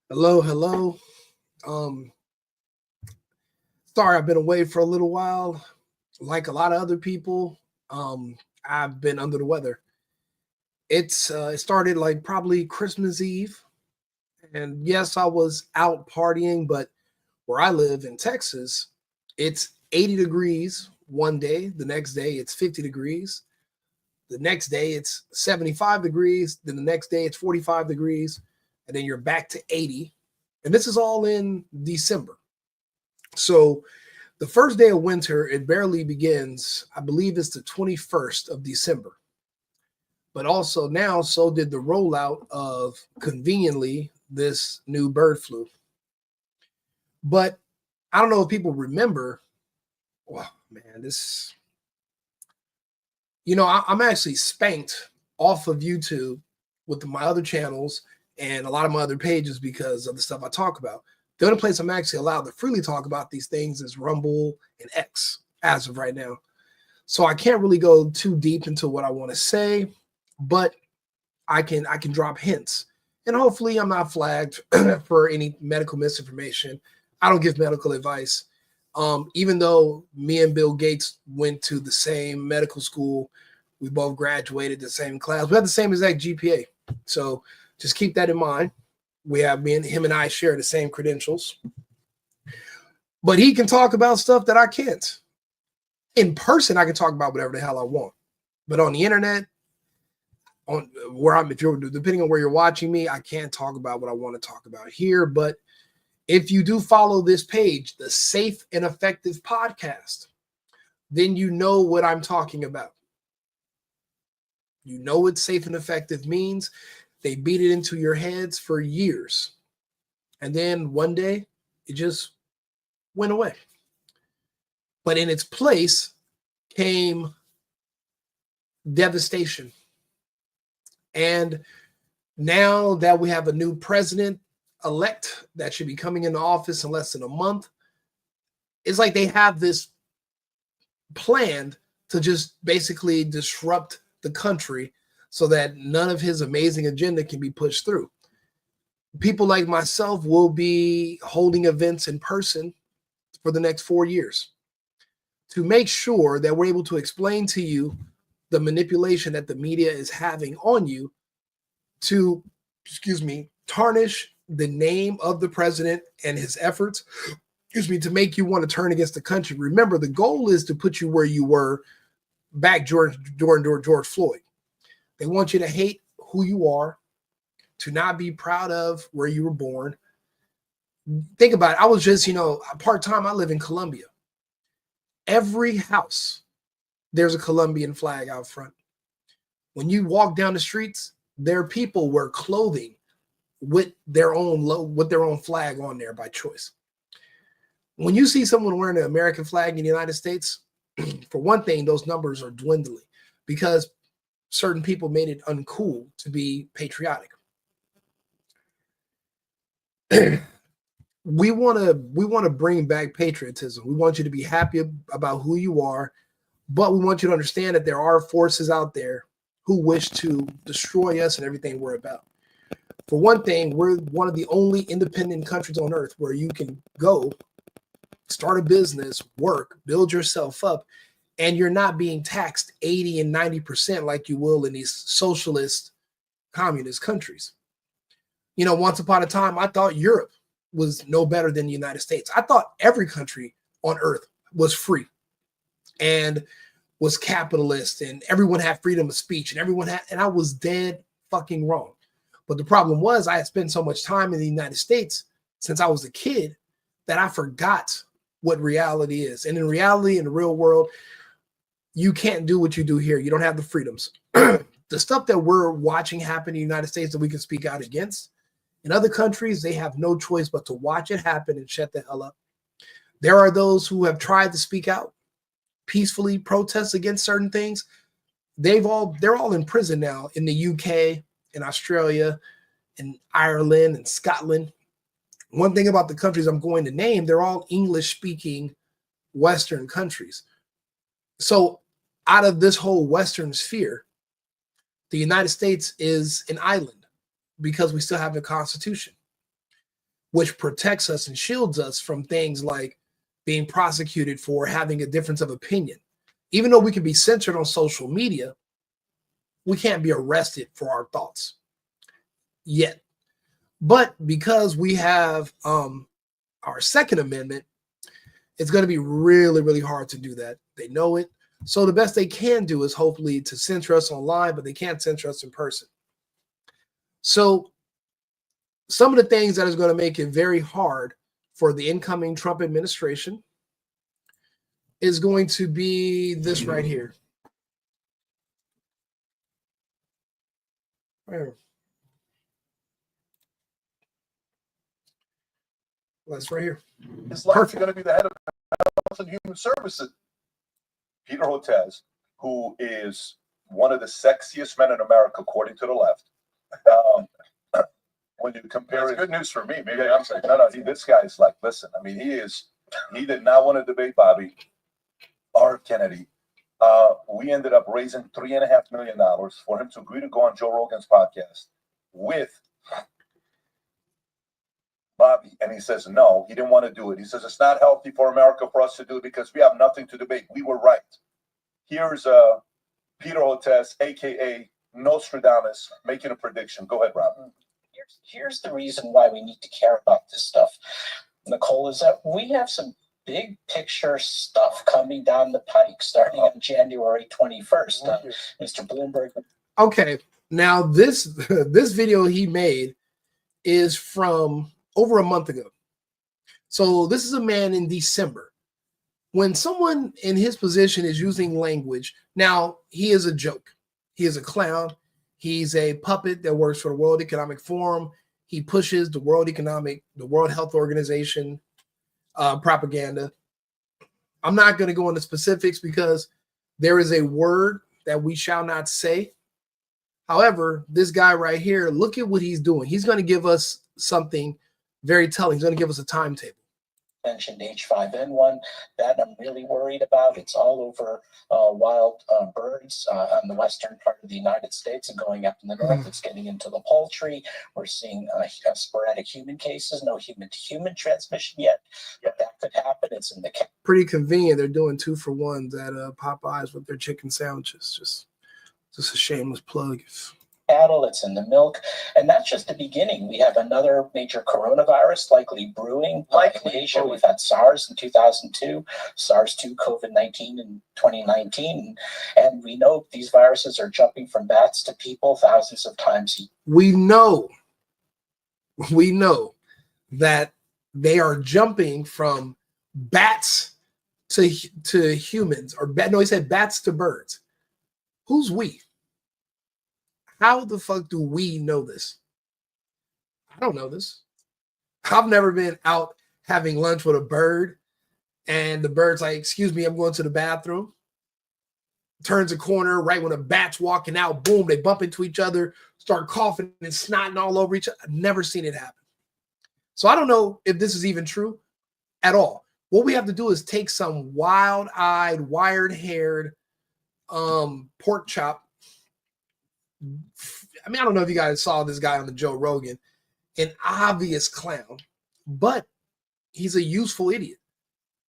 Hello, hello. Um, Sorry I've been away for a little while. Like a lot of other people, I've been under the weather. It started like probably Christmas Eve, and yes, I was out partying, but where I live in Texas, it's 80 degrees one day. The next day, it's 50 degrees. The next day, it's 75 degrees. Then the next day, it's 45 degrees, and then you're back to 80. And this is all in December. So the first day of winter, it barely begins. I believe it's the 21st of December. But also now, so did the rollout of conveniently this new bird flu. But I don't know if people remember. Well, man, I'm actually spanked off of YouTube with my other channels and a lot of my other pages because of the stuff I talk about. The only place I'm actually allowed to freely talk about these things is Rumble and X as of right now. So I can't really go too deep into what I want to say, but I can drop hints. And hopefully I'm not flagged for any medical misinformation. I don't give medical advice. Even though me and Bill Gates went to the same medical school, we both graduated the same class. We had the same exact GPA. So just keep that in mind. We have me and him and I share the same credentials. But he can talk about stuff that I can't. In person, I can talk about whatever the hell I want. But on the internet, on where I'm, if you're depending on where you're watching me, I can't talk about what I want to talk about here. But if you do follow this page, the Safe and Effective Podcast, then you know what I'm talking about. You know what safe and effective means. They beat it into your heads for years. And then one day, it just went away. But in its place came devastation. And now that we have a new president elect that should be coming into office in less than a month, it's like they have this planned to just basically disrupt the country so that none of his amazing agenda can be pushed through. People like myself will be holding events in person for the next 4 years to make sure that we're able to explain to you the manipulation that the media is having on you to, tarnish the name of the president and his efforts, to make you want to turn against the country. Remember, the goal is to put you where you were back during George Floyd. They want you to hate who you are, to not be proud of where you were born. Think about it. I was just, part-time. I live in Colombia. Every house, there's a Colombian flag out front. When you walk down the streets, there are people wear clothing with their own flag on there by choice. When you see someone wearing an American flag in the United States, for one thing, those numbers are dwindling because certain people made it uncool to be patriotic. we want to bring back patriotism. We want you to be happy about who you are, but we want you to understand that there are forces out there who wish to destroy us and everything we're about. For one thing, we're one of the only independent countries on earth where you can go, start a business, work, build yourself up, and you're not being taxed 80 and 90% like you will in these socialist communist countries. Once upon a time, I thought Europe was no better than the United States. I thought every country on earth was free and was capitalist and everyone had freedom of speech and I was dead fucking wrong. But the problem was I had spent so much time in the United States since I was a kid that I forgot what reality is. And in reality, in the real world, you can't do what you do here. You don't have the freedoms. The stuff that we're watching happen in the United States that we can speak out against, in other countries, they have no choice but to watch it happen and shut the hell up. There are those who have tried to speak out, peacefully protest against certain things. They're all in prison now in the UK, in Australia, in Ireland, and Scotland. One thing about the countries I'm going to name, they're all English-speaking Western countries. So out of this whole Western sphere, the United States is an island because we still have a constitution. which protects us and shields us from things like being prosecuted for having a difference of opinion. Even though we can be censored on social media, we can't be arrested for our thoughts yet. But because we have our Second Amendment, it's going to be really, really hard to do that. They know it. So the best they can do is hopefully to censor us online, but they can't censor us in person. So some of the things that is going to make it very hard for the incoming Trump administration is going to be this right here. That's right here. His life is going to be the head of Health and Human Services. Peter Hotez, who is one of the sexiest men in America, according to the left. When you compare it, good news for me. Maybe I'm saying, no, this guy's like, listen, I mean, he did not want to debate Bobby or Kennedy. We ended up raising $3.5 million for him to agree to go on Joe Rogan's podcast with Bobby, and he says no, he didn't want to do it. He says it's not healthy for America for us to do it because we have nothing to debate. We were right. Here's Peter Hotez, aka Nostradamus, making a prediction. Go ahead, Rob. Here's the reason why we need to care about this stuff, Nicole, is that we have some big picture stuff coming down the pike starting on January 21st. Mr. Bloomberg. Okay, now this video he made is from over a month ago. So this is a man in December. When someone in his position is using language, now he is a joke. He is a clown. He's a puppet that works for the World Economic Forum. He pushes the World Health Organization propaganda. I'm not going to go into specifics because there is a word that we shall not say. However, this guy right here, look at what he's doing. He's going to give us something very telling. He's going to give us a timetable. Mentioned H5N1 that I'm really worried about. It's all over wild birds on the western part of the United States and going up in the north. It's getting into the poultry. We're seeing sporadic human cases, no human-to-human transmission yet, but that could happen. It's in the pretty convenient. They're doing 2-for-1s at Popeyes with their chicken sandwiches. Just a shameless plug. Cattle, it's in the milk, and that's just the beginning. We have another major coronavirus likely brewing in Asia. We've had SARS in 2002, SARS-2, COVID-19 in 2019, and we know these viruses are jumping from bats to people thousands of times. We know that they are jumping from bats to humans, or no, he said bats to birds. Who's we? How the fuck do we know this? I don't know this. I've never been out having lunch with a bird and the bird's like, excuse me, I'm going to the bathroom. Turns a corner right when a bat's walking out. Boom, they bump into each other, start coughing and snotting all over each other. I've never seen it happen. So I don't know if this is even true at all. What we have to do is take some wild-eyed, wired-haired pork chop. I mean, I don't know if you guys saw this guy on the Joe Rogan, an obvious clown, but he's a useful idiot.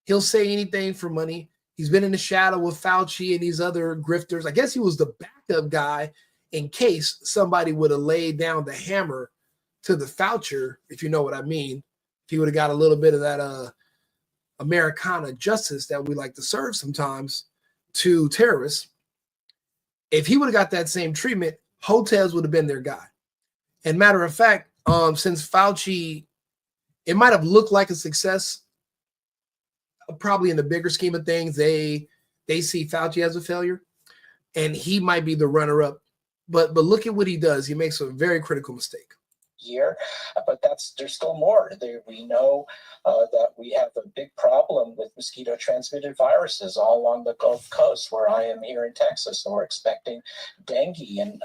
He'll say anything for money. He's been in the shadow with Fauci and these other grifters. I guess he was the backup guy in case somebody would have laid down the hammer to the Fauci, if you know what I mean. If he would have got a little bit of that Americana justice that we like to serve sometimes to terrorists. If he would have got that same treatment, Hotez would have been their guy. And matter of fact, since Fauci, it might have looked like a success, probably in the bigger scheme of things, they see Fauci as a failure, and he might be the runner-up. But look at what he does. He makes a very critical mistake. Year, but there's still more. We know that we have a big problem with mosquito-transmitted viruses all along the Gulf Coast, where I am here in Texas. So we're expecting dengue and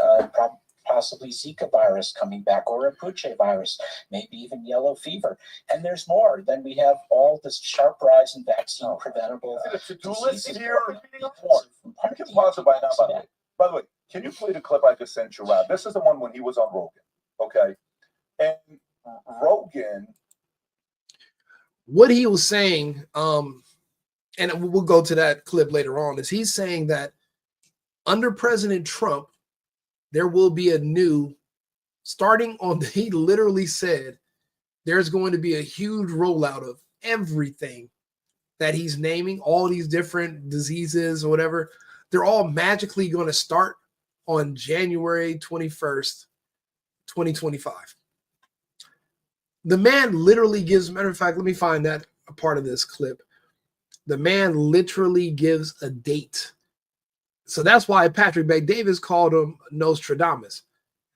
possibly Zika virus coming back, or a Puche virus, maybe even yellow fever. And there's more. Then we have all this sharp rise in vaccine preventable diseases. Here, you can pause it by now. By the way, can you play the clip I just sent you, Rob? This is the one when he was on Rogan. Okay. And Rogan what he was saying, and we'll go to that clip later on, is he's saying that under President Trump, there will be a new, starting on, he literally said, there's going to be a huge rollout of everything that he's naming, all these different diseases or whatever. They're all magically going to start on January 21st, 2025. The man literally gives, matter of fact, let me find that a part of this clip. The man literally gives a date. So that's why Patrick Bet-David called him Nostradamus.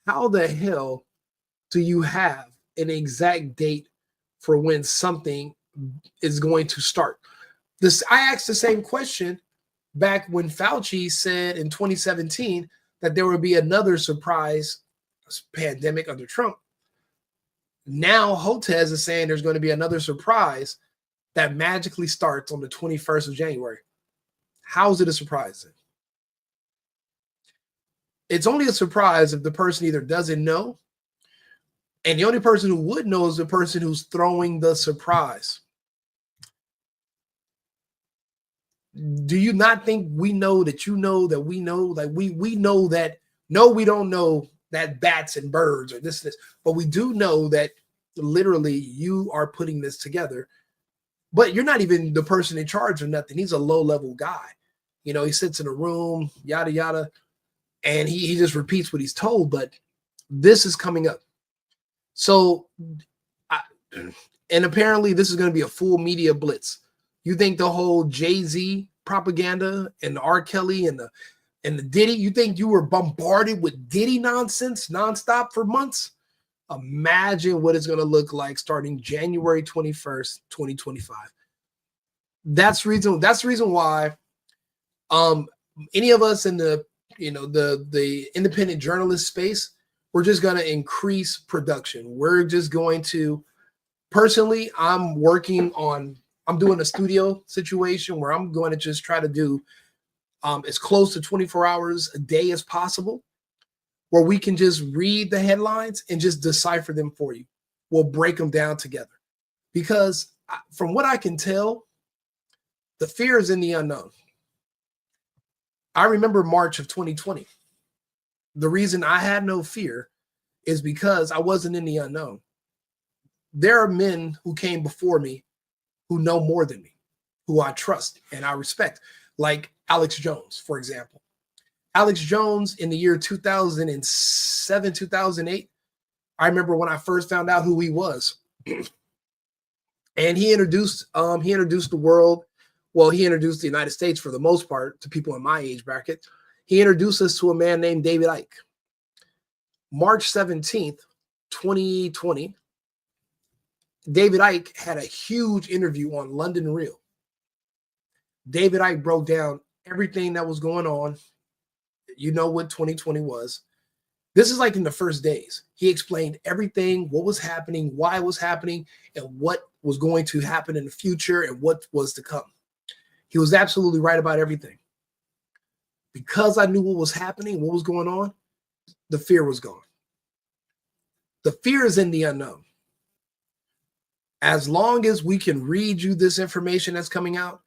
How the hell do you have an exact date for when something is going to start? I asked the same question back when Fauci said in 2017 that there would be another surprise pandemic under Trump. Now Hotez is saying there's going to be another surprise that magically starts on the 21st of January. How is it a surprise? It's only a surprise if the person either doesn't know, and the only person who would know is the person who's throwing the surprise. Do you not think we know that you know that we know? Like we know that, no, we don't know that bats and birds or this, but we do know that literally you are putting this together, but you're not even the person in charge or nothing. He's a low-level guy. You know, he sits in a room, yada, yada, and he just repeats what he's told, but this is coming up. So, and apparently this is going to be a full media blitz. You think the whole Jay-Z propaganda and the R. Kelly and the Diddy, you think you were bombarded with Diddy nonsense nonstop for months? Imagine what it's going to look like starting January 21st, 2025. That's the reason why any of us in the the independent journalist space, we're just going to increase production. We're just going to, personally, I'm doing a studio situation where I'm going to just try to do as close to 24 hours a day as possible, where we can just read the headlines and just decipher them for you. We'll break them down together. Because from what I can tell, the fear is in the unknown. I remember March of 2020. The reason I had no fear is because I wasn't in the unknown. There are men who came before me who know more than me, who I trust and I respect, like Alex Jones, for example. Alex Jones in the year 2007, 2008, I remember when I first found out who he was. And he introduced the world. Well, he introduced the United States, for the most part, to people in my age bracket. He introduced us to a man named David Icke. March 17th, 2020, David Icke had a huge interview on London Real. David Icke broke down everything that was going on. You know what 2020 was. This is like in the first days. He explained everything, what was happening, why it was happening, and what was going to happen in the future and what was to come. He was absolutely right about everything. Because I knew what was happening, what was going on, the fear was gone. The fear is in the unknown. As long as we can read you this information that's coming out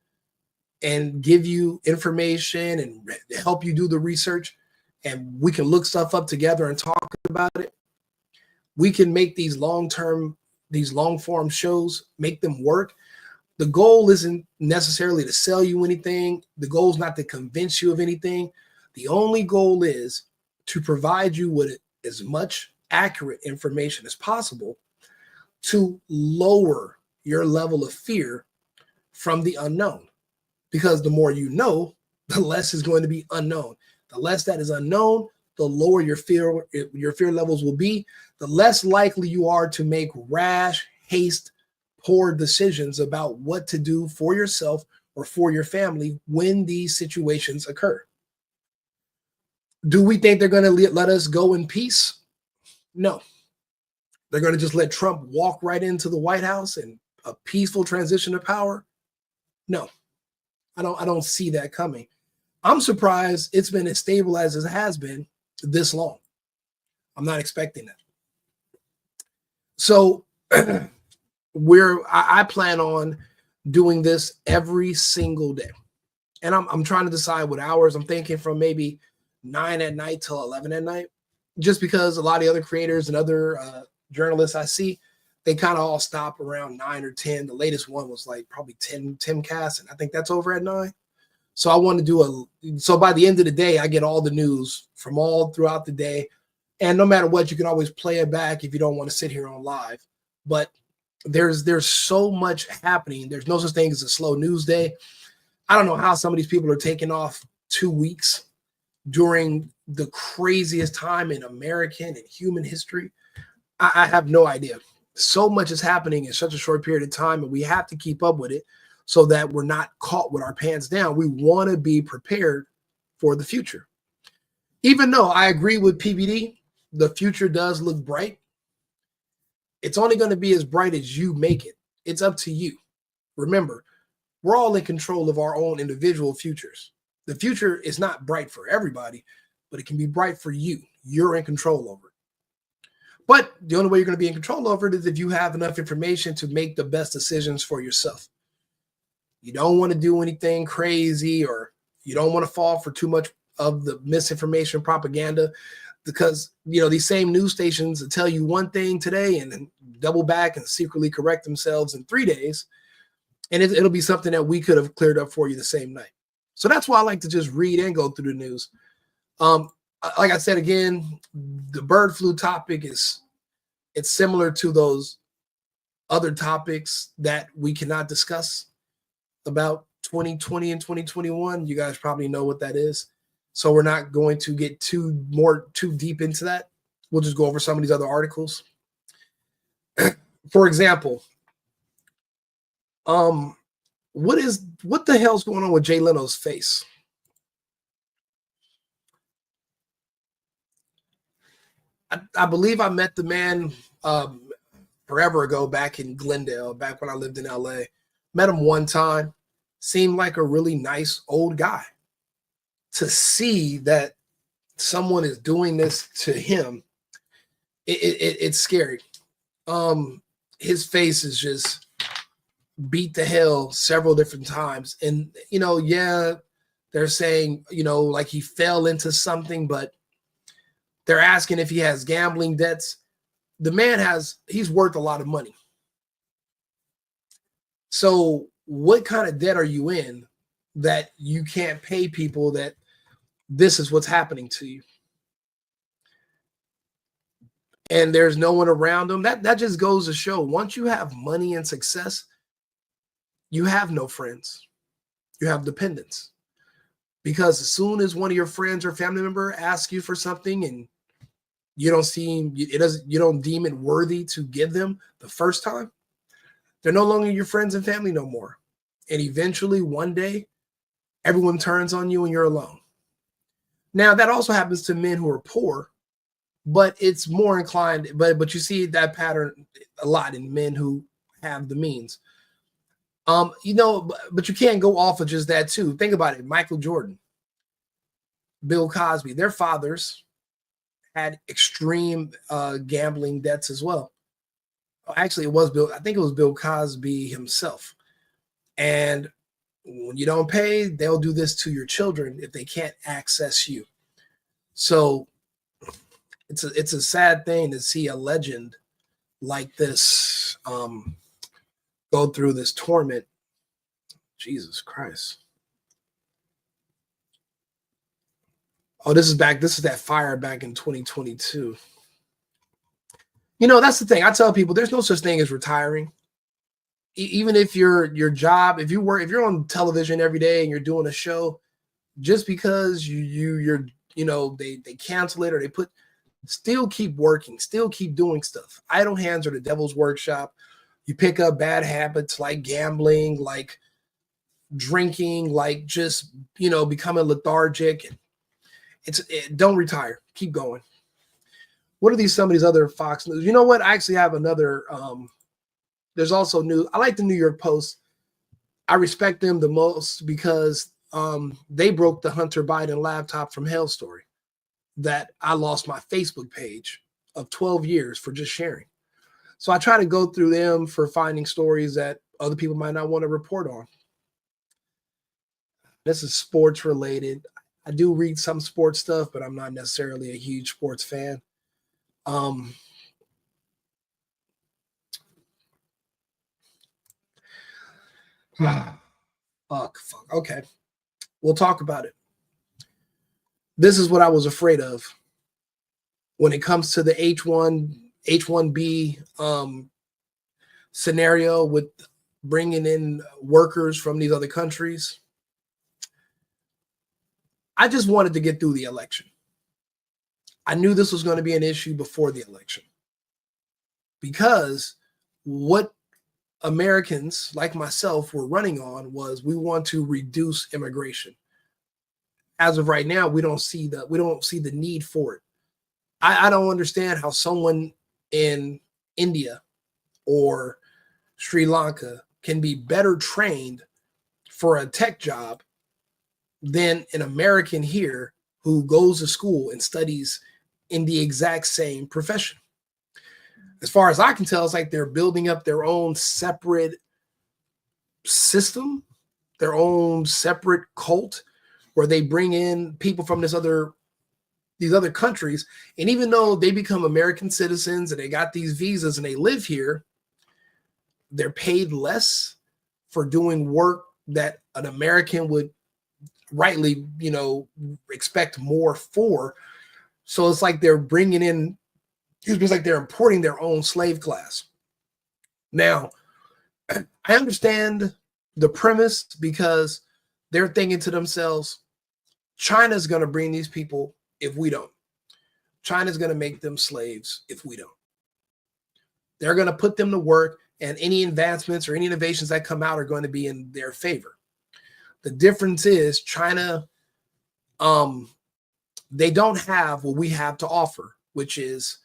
and give you information and help you do the research, and we can look stuff up together and talk about it, we can make these long-form shows, make them work. The goal isn't necessarily to sell you anything. The goal is not to convince you of anything. The only goal is to provide you with as much accurate information as possible to lower your level of fear from the unknown. Because the more you know, the less is going to be unknown. The less that is unknown, the lower your fear levels will be, the less likely you are to make rash, poor decisions about what to do for yourself or for your family when these situations occur. Do we think they're going to let us go in peace? No. They're going to just let Trump walk right into the White House and a peaceful transition of power? No. I don't see that coming. I'm surprised it's been as stable as it has been this long. I'm not expecting that. So I plan on doing this every single day. And I'm trying to decide what hours. I'm thinking from maybe 9 at night till 11 at night, just because a lot of the other creators and other journalists I see, they kind of all stop around 9 or 10. The latest one was like probably 10 cast, and I think that's over at 9. So I want to do so by the end of the day, I get all the news from all throughout the day. And no matter what, you can always play it back if you don't want to sit here on live. But there's so much happening. There's no such thing as a slow news day. I don't know how some of these people are taking off 2 weeks during the craziest time in American and human history. I have no idea. So much is happening in such a short period of time, and we have to keep up with it so that we're not caught with our pants down. We want to be prepared for the future. Even though I agree with PBD, the future does look bright. It's only going to be as bright as you make it. It's up to you. Remember, we're all in control of our own individual futures. The future is not bright for everybody, but it can be bright for you. You're in control over it. But the only way you're going to be in control over it is if you have enough information to make the best decisions for yourself. You don't want to do anything crazy, or you don't want to fall for too much of the misinformation propaganda, because these same news stations tell you one thing today and then double back and secretly correct themselves in 3 days. And it'll be something that we could have cleared up for you the same night. So that's why I like to just read and go through the news. Like I said, again, the bird flu topic it's similar to those other topics that we cannot discuss about 2020 and 2021. You guys probably know what that is. So we're not going to get too deep into that. We'll just go over some of these other articles. For example, what the hell's going on with Jay Leno's face? I believe I met the man forever ago back in Glendale, back when I lived in LA. Met him one time. Seemed like a really nice old guy. To see that someone is doing this to him, it's scary. His face is just beat to hell several different times. And, they're saying, like he fell into something, but they're asking if he has gambling debts. The man he's worth a lot of money. So what kind of debt are you in that you can't pay people that this is what's happening to you? And there's no one around them. That just goes to show, once you have money and success, you have no friends. You have dependents. Because as soon as one of your friends or family member asks you for something and you don't deem it worthy to give them the first time, they're no longer your friends and family no more. And eventually, one day, everyone turns on you and you're alone. Now, that also happens to men who are poor, but it's more inclined, but you see that pattern a lot in men who have the means. But you can't go off of just that too. Think about it. Michael Jordan, Bill Cosby, their fathers had extreme gambling debts as well. Actually, I think it was Bill Cosby himself. And when you don't pay, they'll do this to your children if they can't access you. So it's a sad thing to see a legend like this go through this torment. Jesus Christ. Oh, this is that fire back in 2022. That's the thing. I tell people there's no such thing as retiring. Even if your job, if you're on television every day and you're doing a show, just because they cancel it or still keep working, still keep doing stuff. Idle hands are the devil's workshop. You pick up bad habits like gambling, like drinking, like just becoming lethargic. Don't retire. Keep going. What are some of these other Fox News? You know what? I actually have another. There's also news. I like the New York Post. I respect them the most because they broke the Hunter Biden laptop from hell story that I lost my Facebook page of 12 years for just sharing. So I try to go through them for finding stories that other people might not want to report on. This is sports related. I do read some sports stuff, but I'm not necessarily a huge sports fan. Um, fuck. Okay, we'll talk about it. This is what I was afraid of when it comes to the H1B scenario with bringing in workers from these other countries. I just wanted to get through the election. I knew this was going to be an issue before the election because what Americans like myself were running on was we want to reduce immigration. As of right now, we don't see the need for it. I don't understand how someone in India or Sri Lanka can be better trained for a tech job than an American here who goes to school and studies in the exact same profession. As far as I can tell, it's like they're building up their own separate system, their own separate cult, where they bring in people from these other countries. And even though they become American citizens and they got these visas and they live here, they're paid less for doing work that an American would rightly, expect more for. So it's like they're bringing in, it's like they're importing their own slave class. Now, I understand the premise because they're thinking to themselves, China's going to bring these people if we don't. China's going to make them slaves if we don't. They're going to put them to work, and any advancements or any innovations that come out are going to be in their favor. The difference is China, they don't have what we have to offer, which is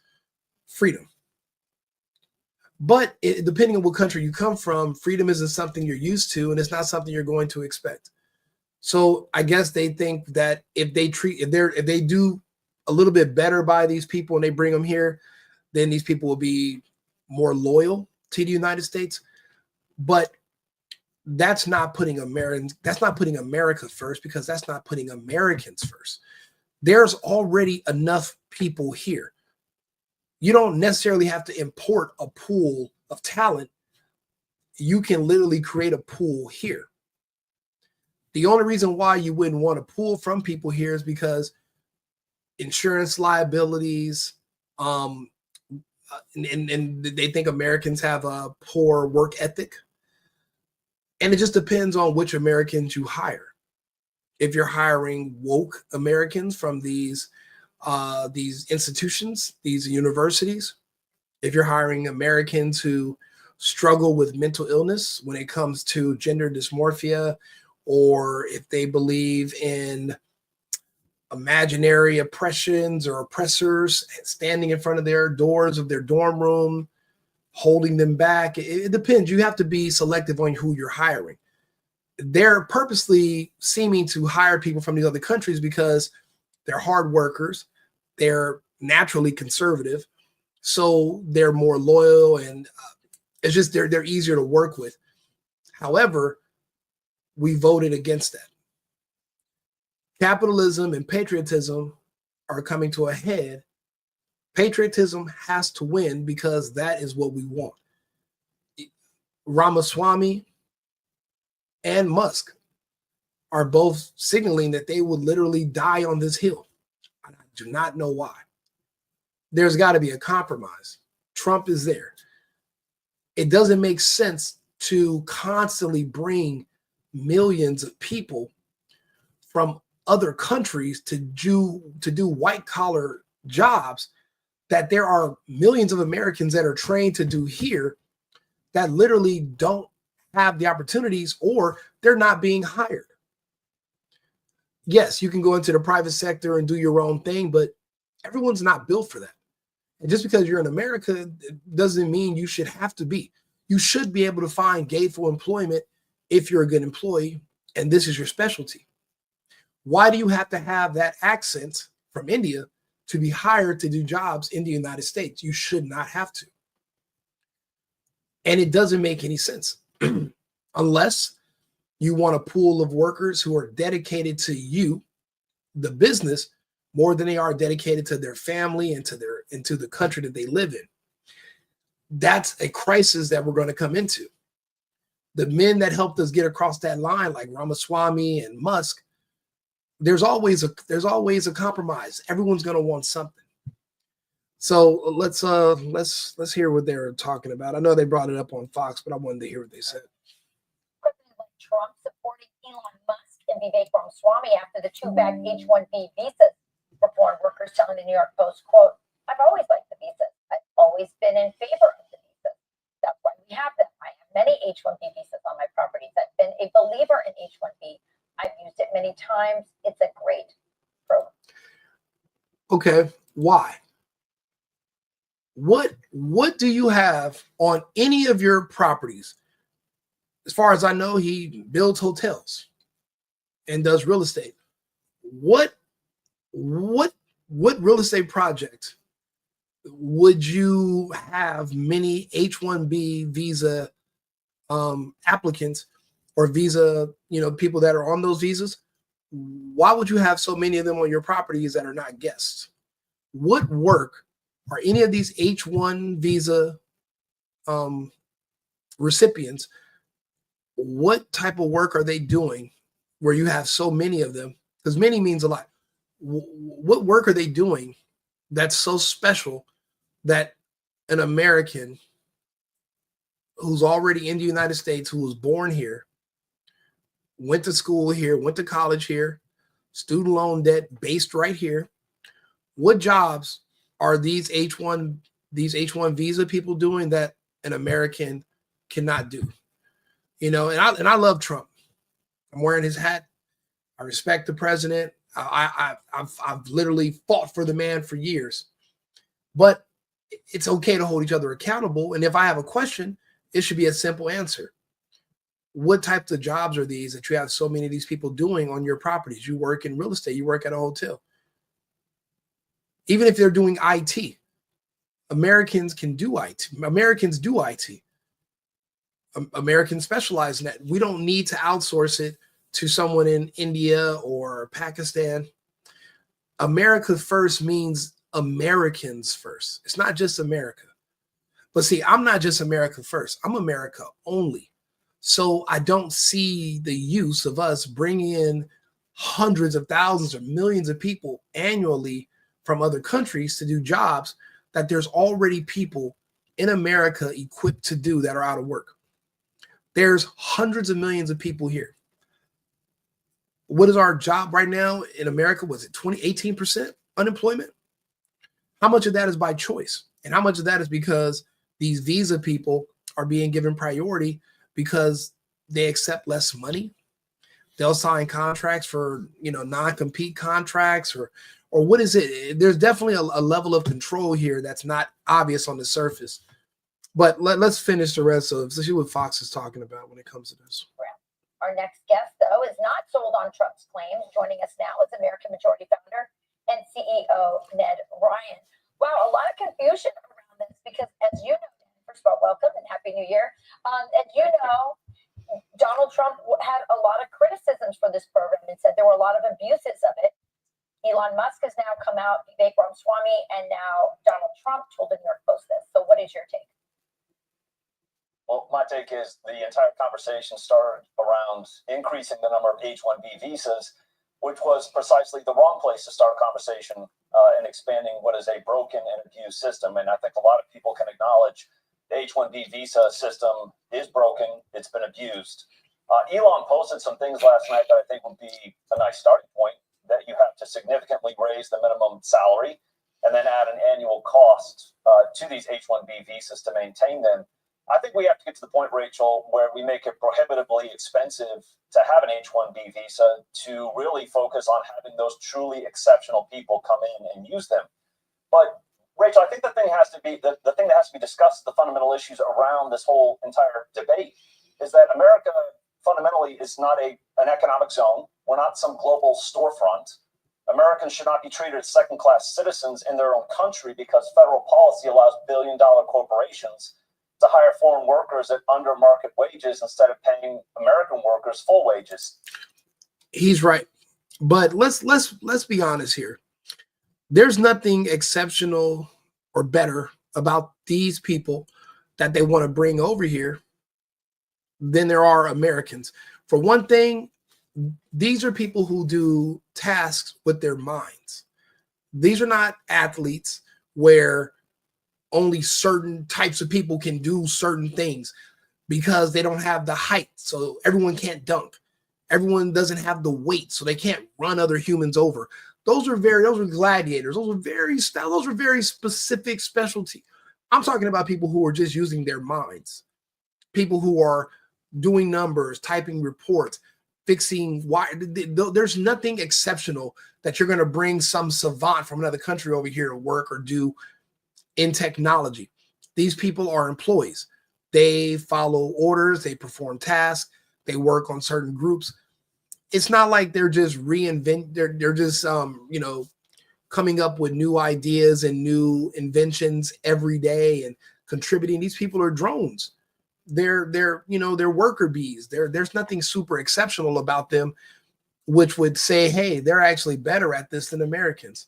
freedom. But depending on what country you come from, freedom isn't something you're used to, and it's not something you're going to expect. So I guess they think that if they do a little bit better by these people and they bring them here, then these people will be more loyal to the United States. But that's not putting America first, because that's not putting Americans first. There's already enough people here. You don't necessarily have to import a pool of talent. You can literally create a pool here. The only reason why you wouldn't want to pull from people here is because insurance liabilities, and they think Americans have a poor work ethic. And it just depends on which Americans you hire. If you're hiring woke Americans from these institutions, these universities, if you're hiring Americans who struggle with mental illness when it comes to gender dysmorphia, or if they believe in imaginary oppressions or oppressors standing in front of their doors of their dorm room, holding them back. It depends. You have to be selective on who you're hiring. They're purposely seeming to hire people from these other countries because they're hard workers. They're naturally conservative. So they're more loyal, and it's just they're easier to work with. However, we voted against that. Capitalism and patriotism are coming to a head. Patriotism has to win because that is what we want. Ramaswamy and Musk are both signaling that they would literally die on this hill. I do not know why. There's got to be a compromise. Trump is there. It doesn't make sense to constantly bring millions of people from other countries to do white collar jobs that there are millions of Americans that are trained to do here that literally don't have the opportunities, or they're not being hired. Yes, you can go into the private sector and do your own thing, but everyone's not built for that. And just because you're in America doesn't mean you should have to be. You should be able to find gainful employment if you're a good employee and this is your specialty. Why do you have to have that accent from India to be hired to do jobs in the United States? You should not have to. And it doesn't make any sense unless you want a pool of workers who are dedicated to you, the business, more than they are dedicated to their family and to the country that they live in. That's a crisis that we're going to come into. The men that helped us get across that line, like Ramaswamy and Musk, there's always a compromise. Everyone's going to want something. So let's hear what they're talking about. I know they brought it up on Fox, but I wanted to hear what they said. Trump supporting Elon Musk and Vivek Ramaswamy after the two-bagged H-1B visas for foreign workers, telling the New York Post, quote, "I've always liked the visas. I've always been in favor of the visas. That's why we have them. I have many H-1B visas on my properties. I've been a believer in H-1B. I've used it many times. It's a great program." Okay, why? What do you have on any of your properties? As far as I know, he builds hotels and does real estate. What real estate project would you have many H-1B visa applicants or visa, people that are on those visas? Why would you have so many of them on your properties that are not guests? What work are any of these H-1 visa recipients? What type of work are they doing where you have so many of them? Because many means a lot. What work are they doing that's so special that an American who's already in the United States, who was born here, went to school here, went to college here, student loan debt based right here, what jobs are these H-1 visa people doing that an American cannot do? And I love Trump. I'm wearing his hat. I respect the president. I've literally fought for the man for years. But it's okay to hold each other accountable. And if I have a question, it should be a simple answer. What types of jobs are these that you have so many of these people doing on your properties? You work in real estate. You work at a hotel. Even if they're doing IT, Americans can do IT. Americans do IT. Americans specialize in that. We don't need to outsource it to someone in India or Pakistan. America first means Americans first. It's not just America. But see, I'm not just America first. I'm America only. So I don't see the use of us bringing in hundreds of thousands or millions of people annually from other countries to do jobs that there's already people in America equipped to do that are out of work. There's hundreds of millions of people here. What is our job right now in America? Was it 18% unemployment? How much of that is by choice? And how much of that is because these visa people are being given priority because they accept less money? They'll sign contracts for, non-compete contracts or what is it? There's definitely a level of control here that's not obvious on the surface. But let's finish the rest of see what Fox is talking about when it comes to this. Our next guest, though, is not sold on Trump's claims. Joining us now is American Majority founder and CEO Ned Ryan. Wow, a lot of confusion around this because, as you know, first of all, welcome and Happy New Year. As you know, Donald Trump had a lot of criticisms for this program and said there were a lot of abuses of it. Elon Musk has now come out, Vivek Ramaswamy, and now Donald Trump told the New York Post this. So what is your take? Well, my take is the entire conversation started around increasing the number of H-1B visas, which was precisely the wrong place to start a conversation and expanding what is a broken and abused system. And I think a lot of people can acknowledge the H-1B visa system is broken. It's been abused. Elon posted some things last night that I think would be a nice starting point, that you have to significantly raise the minimum salary and then add an annual cost to these H-1B visas to maintain them. I think we have to get to the point, Rachel, where we make it prohibitively expensive to have an H-1B visa to really focus on having those truly exceptional people come in and use them. But Rachel, I think the thing has to be the thing that has to be discussed, the fundamental issues around this whole entire debate, is that America fundamentally is not an economic zone. We're not some global storefront. Americans should not be treated as second-class citizens in their own country because federal policy allows billion-dollar corporations to to hire foreign workers at under market wages instead of paying American workers full wages. He's right. But let's be honest here. There's nothing exceptional or better about these people that they want to bring over here than there are Americans. For one thing, these are people who do tasks with their minds. These are not athletes where only certain types of people can do certain things because they don't have the height. So everyone can't dunk. Everyone doesn't have the weight, so they can't run other humans over. Those are gladiators. Those are very specific specialty. I'm talking about people who are just using their minds. People who are doing numbers, typing reports, fixing why. There's nothing exceptional that you're going to bring some savant from another country over here to work or do in technology. These people are employees. They follow orders, they perform tasks, they work on certain groups. It's not like they're just they're just coming up with new ideas and new inventions every day and contributing. These people are drones. They're worker bees. There's nothing super exceptional about them, which would say, hey, they're actually better at this than Americans.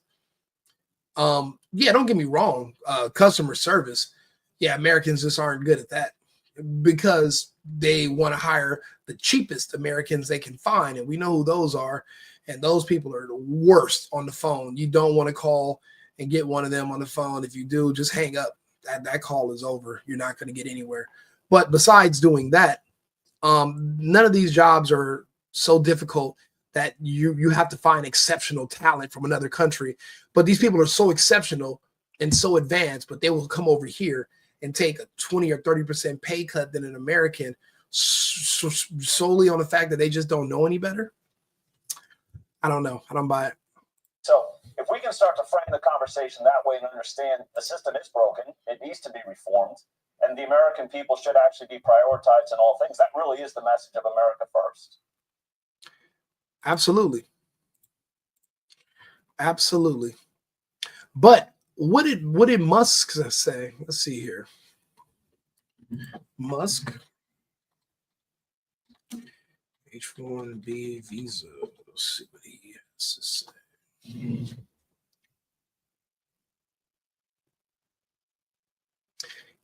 Yeah, don't get me wrong. Customer service, yeah, Americans just aren't good at that because they want to hire the cheapest Americans they can find, and we know who those are. And those people are the worst on the phone. You don't want to call and get one of them on the phone. If you do, just hang up. That call is over. You're not going to get anywhere. But besides doing that, none of these jobs are so difficult that you have to find exceptional talent from another country. But these people are so exceptional and so advanced, but they will come over here and take a 20 or 30% pay cut than an American solely on the fact that they just don't know any better. I don't know. I don't buy it. So if we can start to frame the conversation that way and understand the system is broken, it needs to be reformed, and the American people should actually be prioritized in all things, that really is the message of America first. Absolutely. Absolutely. But what did Musk say? Let's see here. Musk. H-1B visa. Let's see what he has to say.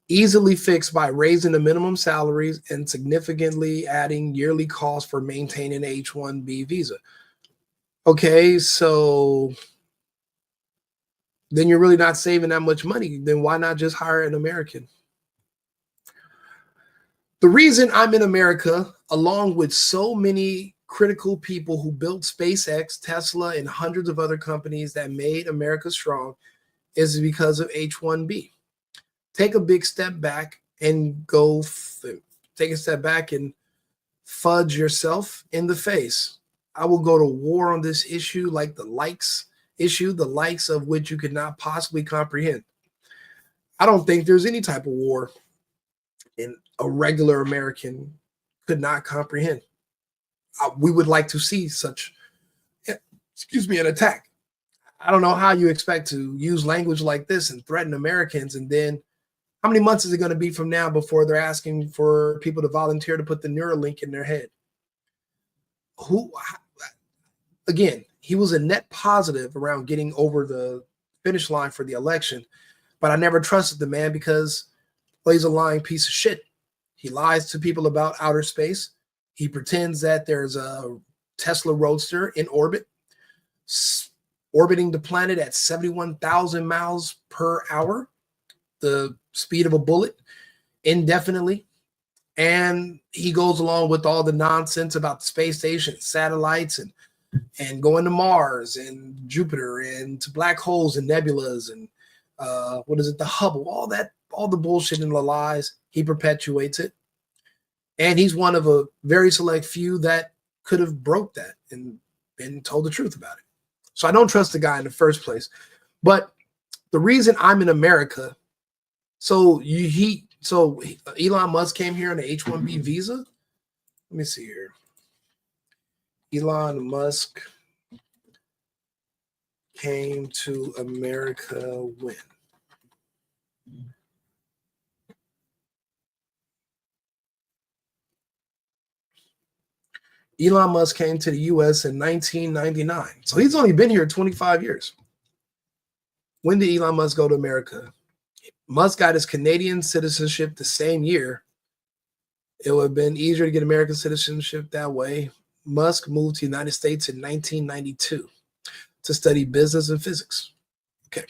Easily fixed by raising the minimum salaries and significantly adding yearly costs for maintaining H-1B visa. Okay, so then you're really not saving that much money. Then why not just hire an American? The reason I'm in America, along with so many critical people who built SpaceX, Tesla, and hundreds of other companies that made America strong, is because of H-1B. Take a big step back and take a step back and fudge yourself in the face. I will go to war on this issue like the likes issue, the likes of which you could not possibly comprehend. I don't think there's any type of war in a regular American could not comprehend. We would like to see such, an attack. I don't know how you expect to use language like this and threaten Americans, and then how many months is it going to be from now before they're asking for people to volunteer to put the Neuralink in their head? Again, he was a net positive around getting over the finish line for the election, but I never trusted the man because he's a lying piece of shit. He lies to people about outer space. He pretends that there's a Tesla Roadster in orbit, orbiting the planet at 71,000 miles per hour, the speed of a bullet, indefinitely. And he goes along with all the nonsense about the space station, satellites, and going to Mars and Jupiter and to black holes and nebulas and the Hubble, all the bullshit and the lies. He perpetuates it. And he's one of a very select few that could have broke that and told the truth about it. So I don't trust the guy in the first place. But the reason I'm in America, so Elon Musk came here on the H-1B visa. Let me see here. Elon Musk came to America when? Elon Musk came to the US in 1999. So he's only been here 25 years. When did Elon Musk go to America? Musk got his Canadian citizenship the same year. It would have been easier to get American citizenship that way. Musk moved to the United States in 1992 to study business and physics. Okay.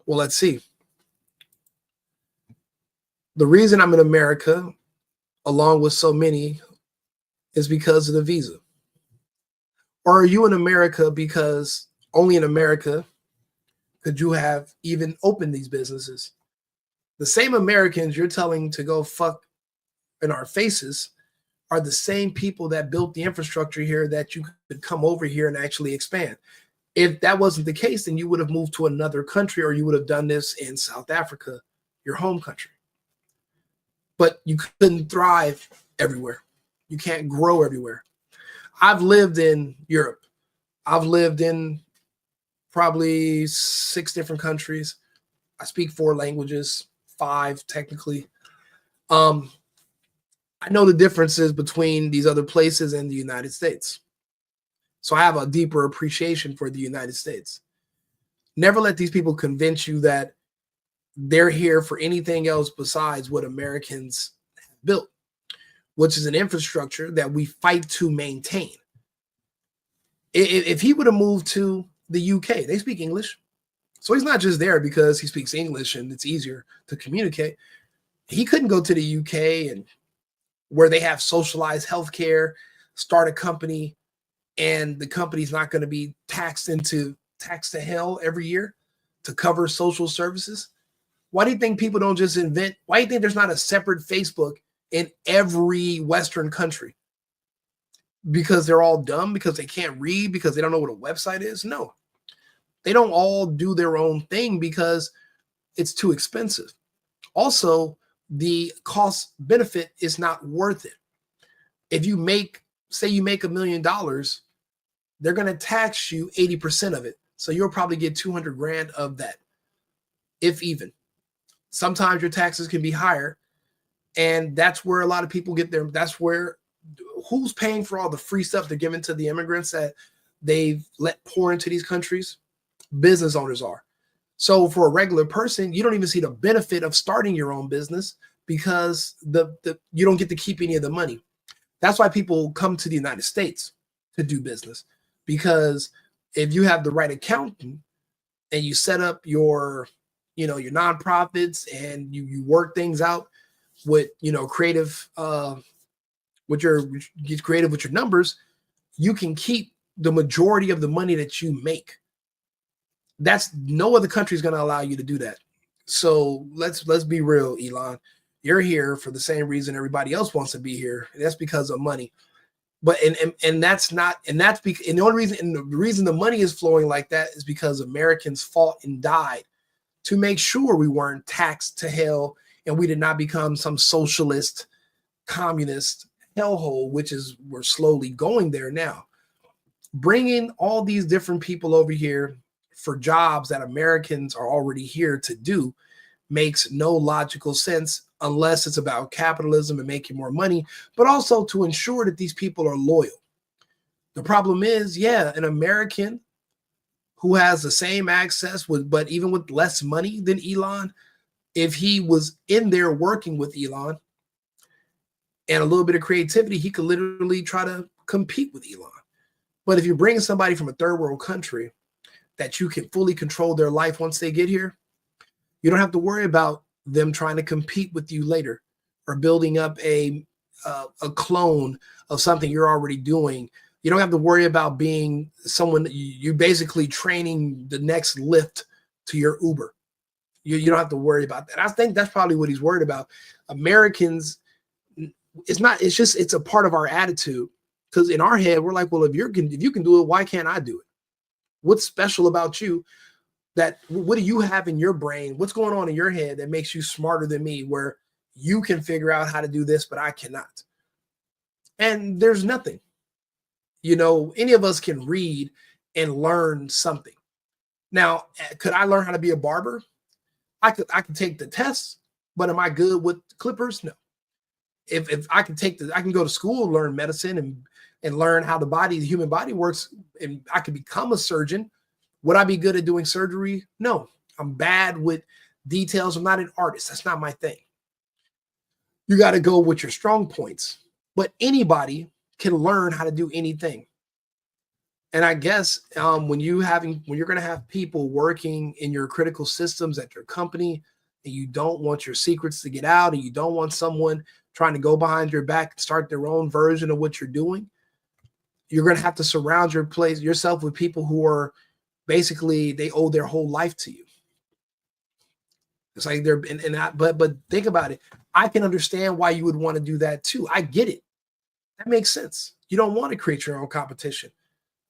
Well, let's see. The reason I'm in America, along with so many, is because of the visa. Or are you in America because only in America could you have even opened these businesses? The same Americans you're telling to go fuck in our faces are the same people that built the infrastructure here that you could come over here and actually expand. If that wasn't the case, then you would have moved to another country, or you would have done this in South Africa, your home country. But you couldn't thrive everywhere. You can't grow everywhere. I've lived in Europe. I've lived in probably 6 different countries. I speak 4 languages, 5 technically. I know the differences between these other places and the United States. So I have a deeper appreciation for the United States. Never let these people convince you that they're here for anything else besides what Americans have built, which is an infrastructure that we fight to maintain. If he would have moved to the UK, they speak English. So he's not just there because he speaks English and it's easier to communicate. He couldn't go to the UK and where they have socialized healthcare, start a company, and the company's not going to be taxed to hell every year to cover social services. Why do you think people don't just invent? Why do you think there's not a separate Facebook in every Western country? Because they're all dumb, because they can't read, because they don't know what a website is? No. They don't all do their own thing because it's too expensive. Also, the cost benefit is not worth it. If you say you make $1 million, they're going to tax you 80% of it. So you'll probably get 200 grand of that, if even. Sometimes your taxes can be higher. And that's where a lot of people get their, that's where, who's paying for all the free stuff they're giving to the immigrants that they've let pour into these countries? Business owners are. So for a regular person, you don't even see the benefit of starting your own business because you don't get to keep any of the money. That's why people come to the United States to do business, because if you have the right accountant and you set up your nonprofits and you work things out with, creative, get creative with your numbers, you can keep the majority of the money that you make. That's no other country is going to allow you to do that. So let's be real, Elon. You're here for the same reason everybody else wants to be here. And that's because of money. But the reason the money is flowing like that is because Americans fought and died to make sure we weren't taxed to hell and we did not become some socialist, communist hellhole, which is we're slowly going there now. Bringing all these different people over here for jobs that Americans are already here to do makes no logical sense unless it's about capitalism and making more money, but also to ensure that these people are loyal. The problem is, an American who has the same access but even with less money than Elon, if he was in there working with Elon and a little bit of creativity, he could literally try to compete with Elon. But if you bring somebody from a third world country that you can fully control their life once they get here, you don't have to worry about them trying to compete with you later or building up a clone of something you're already doing. You don't have to worry about being someone that you're basically training the next Lyft to your Uber. You don't have to worry about that. I think that's probably what he's worried about. Americans, it's a part of our attitude, because in our head, we're like, well, if you can do it, why can't I do it? What's special about you? What do you have in your brain? What's going on in your head that makes you smarter than me, where you can figure out how to do this, but I cannot? And there's nothing. Any of us can read and learn something. Now, could I learn how to be a barber? I could take the test, but am I good with clippers? No. if I can I can go to school and learn medicine and learn how the human body works, and I could become a surgeon. Would I be good at doing surgery? No, I'm bad with details. I'm not an artist. That's not my thing. You got to go with your strong points. But anybody can learn how to do anything. And I guess when you're going to have people working in your critical systems at your company, and you don't want your secrets to get out, and you don't want someone trying to go behind your back and start their own version of what you're doing, you're going to have to surround yourself with people who are basically, they owe their whole life to you. It's like but think about it. I can understand why you would want to do that too. I get it. That makes sense. You don't want to create your own competition.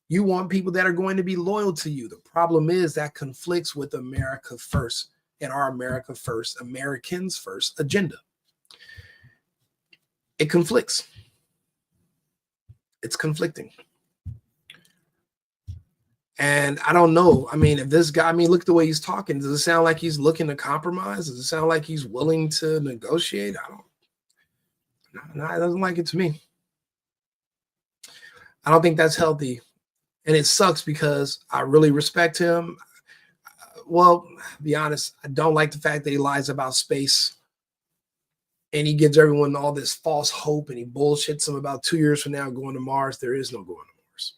You want people that are going to be loyal to you. The problem is that conflicts with America First and our America First, Americans First agenda. It conflicts. It's conflicting. And I don't know. I mean, if this guy, look at the way he's talking. Does it sound like he's looking to compromise? Does it sound like he's willing to negotiate? No, it doesn't like it to me. I don't think that's healthy. And it sucks because I really respect him. Well, to be honest, I don't like the fact that he lies about space. And he gives everyone all this false hope, and he bullshits them about 2 years from now going to Mars. There is no going to Mars.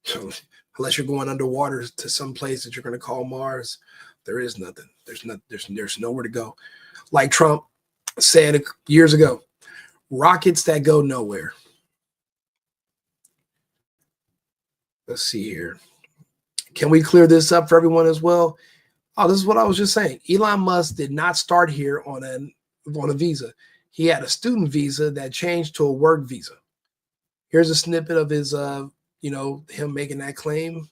So unless you're going underwater to some place that you're going to call Mars, there is nothing. There's nowhere to go. Like Trump said years ago, rockets that go nowhere. Let's see here. Can we clear this up for everyone as well? Oh, this is what I was just saying. Elon Musk did not start here on a visa. He had a student visa that changed to a work visa. Here's a snippet of his, him making that claim,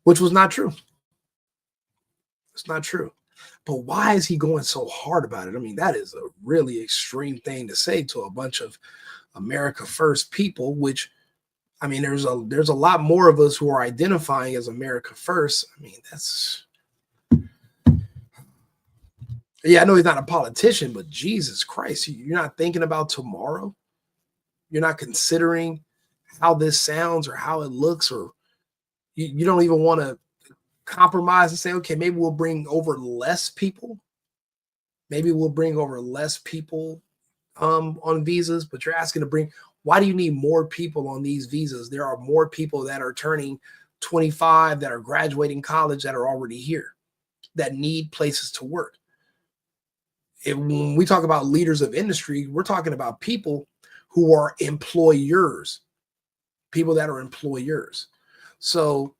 which was not true. It's not true. But why is he going so hard about it? I mean, that is a really extreme thing to say to a bunch of America First people, which, I mean, there's a lot more of us who are identifying as America First. I mean, I know he's not a politician, but Jesus Christ, you're not thinking about tomorrow. You're not considering how this sounds or how it looks, or you don't even want to compromise and say, okay, maybe we'll bring over less people. Maybe we'll bring over less people on visas, but you're asking to bring. Why do you need more people on these visas? There are more people that are turning 25, that are graduating college, that are already here, that need places to work. When we talk about leaders of industry, we're talking about people who are employers, people that are employers. So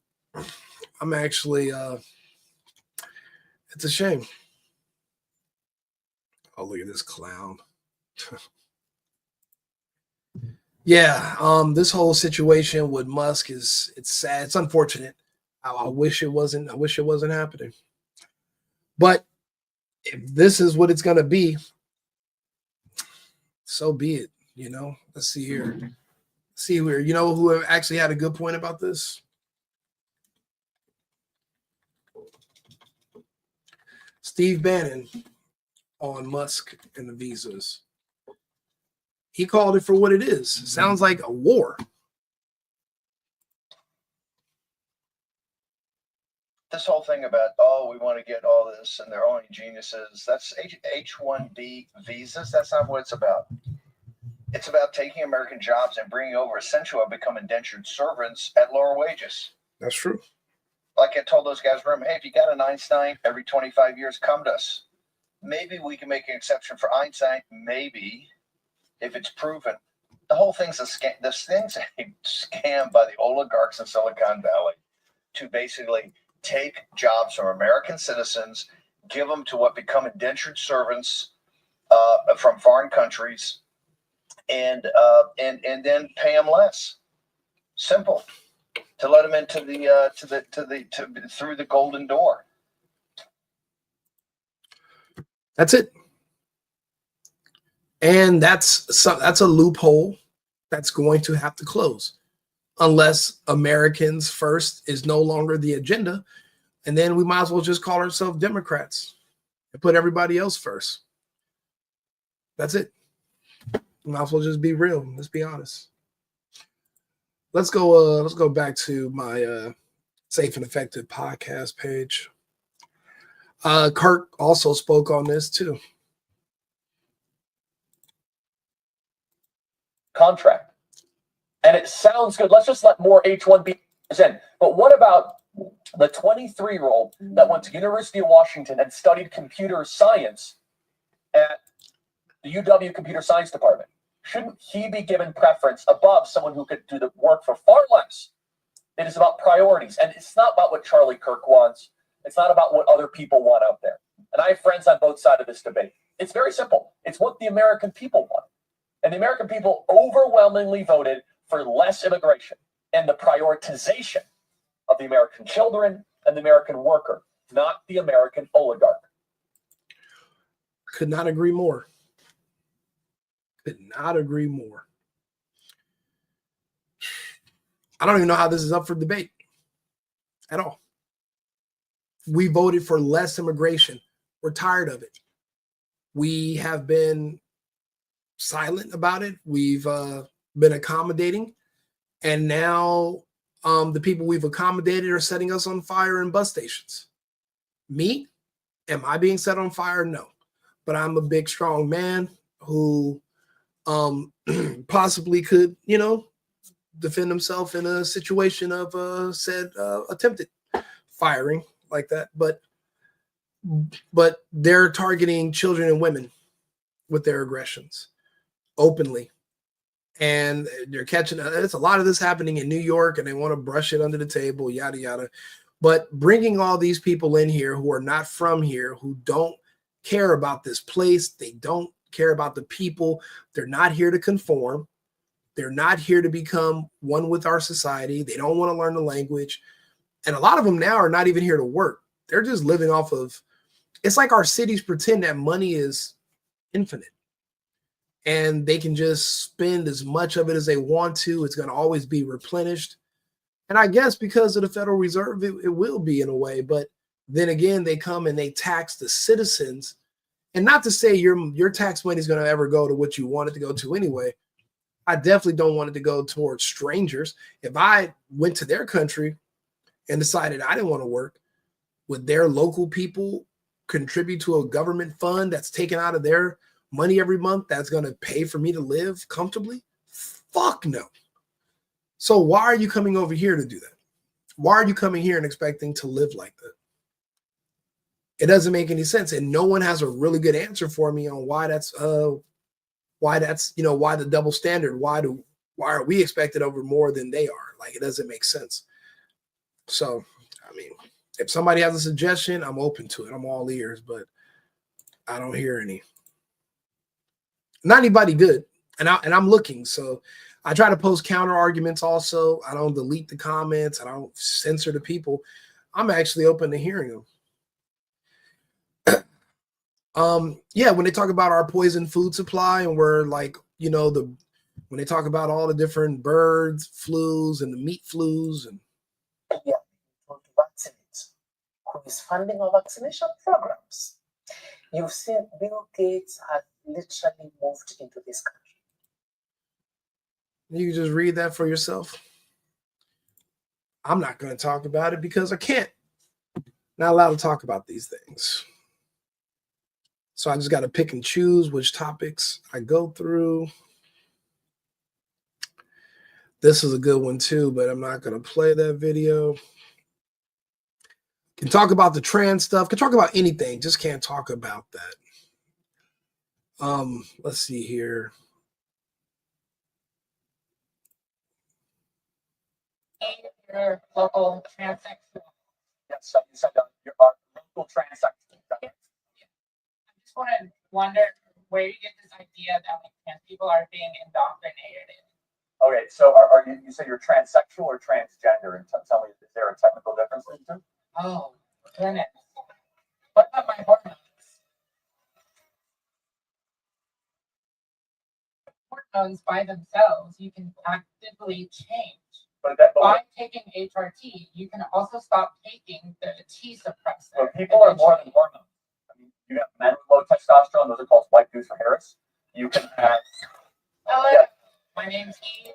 I'm actually, it's a shame. Oh, look at this clown. Yeah, this whole situation with Musk it's sad. It's unfortunate. I wish it wasn't happening. But if this is what it's gonna be, so be it. Let's see here. You know who actually had a good point about this? Steve Bannon on Musk and the visas. He called it for what it is. Sounds like a war. This whole thing about, we want to get all this and they're only geniuses. That's H-1B visas. That's not what it's about. It's about taking American jobs and bringing over essentially what become indentured servants at lower wages. That's true. Like I told those guys, remember, hey, if you got an Einstein every 25 years, come to us. Maybe we can make an exception for Einstein. Maybe. If it's proven, the whole thing's a scam. This thing's a scam by the oligarchs in Silicon Valley to basically take jobs from American citizens, give them to what become indentured servants from foreign countries, and then pay them less. Simple. To let them into through the golden door. That's it. And that's a loophole that's going to have to close unless Americans First is no longer the agenda. And then we might as well just call ourselves Democrats. and put everybody else first. That's it. Might as well just be real. Let's be honest. Let's go back to my Safe and Effective podcast page. Kirk also spoke on this too. Contract. And it sounds good. Let's just let more H-1B in. But what about the 23-year-old that went to University of Washington and studied computer science at the UW Computer Science Department? Shouldn't he be given preference above someone who could do the work for far less? It is about priorities, and it's not about what Charlie Kirk wants. It's not about what other people want out there. And I have friends on both sides of this debate. It's very simple. It's what the American people want. And the American people overwhelmingly voted for less immigration and the prioritization of the American children and the American worker, not the American oligarch. Could not agree more. Could not agree more. I don't even know how this is up for debate at all. We voted for less immigration. We're tired of it. We have been silent about it. We've been accommodating. And now the people we've accommodated are setting us on fire in bus stations. Me? Am I being set on fire? No. But I'm a big, strong man who possibly could, defend himself in a situation of said attempted firing like that. But they're targeting children and women with their aggressions openly. And they're catching, it's a lot of this happening in New York, and they want to brush it under the table, yada, yada. But bringing all these people in here who are not from here, who don't care about this place, they don't care about the people, they're not here to conform. They're not here to become one with our society. They don't want to learn the language. And a lot of them now are not even here to work. They're just living off of, it's like our cities pretend that money is infinite. And they can just spend as much of it as they want to. It's going to always be replenished. And I guess because of the Federal Reserve, it will be in a way. But then again, they come and they tax the citizens. And not to say your tax money is going to ever go to what you want it to go to anyway. I definitely don't want it to go towards strangers. If I went to their country and decided I didn't want to work, would their local people contribute to a government fund that's taken out of their money every month that's going to pay for me to live comfortably? Fuck no. So why are you coming over here to do that? Why are you coming here and expecting to live like that? It doesn't make any sense. And no one has a really good answer for me on why that's why the double standard, why are we expected over more than they are? Like, it doesn't make sense. So, I mean, if somebody has a suggestion, I'm open to it. I'm all ears, but I don't hear any. Not anybody good. And I'm looking. So I try to post counter arguments also. I don't delete the comments. I don't censor the people. I'm actually open to hearing them. Yeah, when they talk about our poison food supply and we're like, when they talk about all the different birds, flus, and the meat flus, and Yeah, to vaccinate, who is funding our vaccination programs. You've seen Bill Gates has literally moved into this country. you can just read that for yourself. I'm not going to talk about it because I can't. Not allowed to talk about these things. So I just got to pick and choose which topics I go through. This is a good one too, but I'm not going to play that video. Can talk about the trans stuff. Can talk about anything. Just can't talk about that. Let's see here. Your local transsexual. Yes, so you said your local transsexual. I just wonder where you get this idea that like trans people are being indoctrinated. Okay, so are you say you're transsexual or transgender? And tell me, is there a technical difference in the two? Oh, goodness. What about my hormones? Hormones by themselves, you can actively change. But By taking HRT, you can also stop taking the T suppressor. people are more than hormones. I mean, You got men with low testosterone. Those are called white dudes for Harris. You can have. Hello, Yeah. my name's Eve.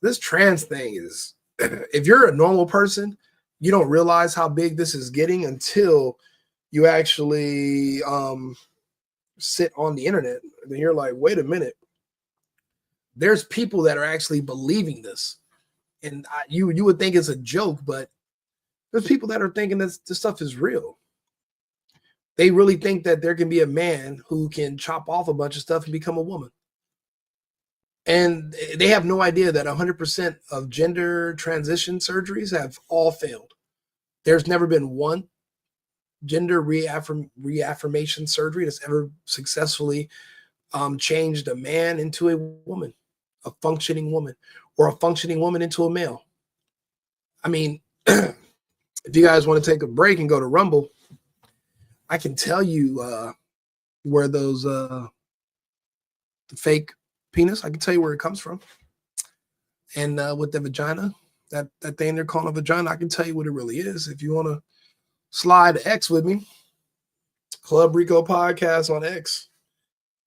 This trans thing is, if you're a normal person, you don't realize how big this is getting until you actually sit on the internet. And then you're like, wait a minute. There's people that are actually believing this. And you would think it's a joke, but there's people that are thinking that this stuff is real. They really think that there can be a man who can chop off a bunch of stuff and become a woman. And they have no idea that 100% of gender transition surgeries have all failed. There's never been one gender reaffirmation surgery that's ever successfully changed a man into a woman, a functioning woman, or a functioning woman into a male. I mean, if you guys want to take a break and go to Rumble, I can tell you where those the fake penis, I can tell you where it comes from. And with the vagina, that thing they're calling a vagina, I can tell you what it really is. If you want to slide X with me, ClubRico podcast on X,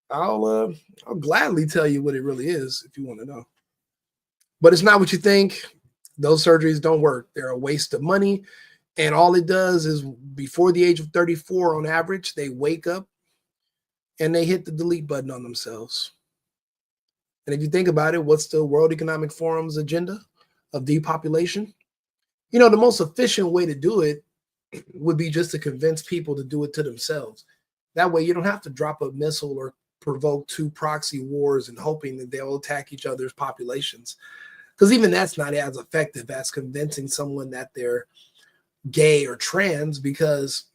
I'll gladly tell you what it really is if you want to know. But it's not what you think. Those surgeries don't work. They're a waste of money. And all it does is before the age of 34 on average, they wake up and they hit the delete button on themselves. And if you think about it, what's the World Economic Forum's agenda of depopulation? You know, the most efficient way to do it would be just to convince people to do it to themselves. That way you don't have to drop a missile or provoke 2 proxy wars and hoping that they'll attack each other's populations. Because even that's not as effective as convincing someone that they're gay or trans, because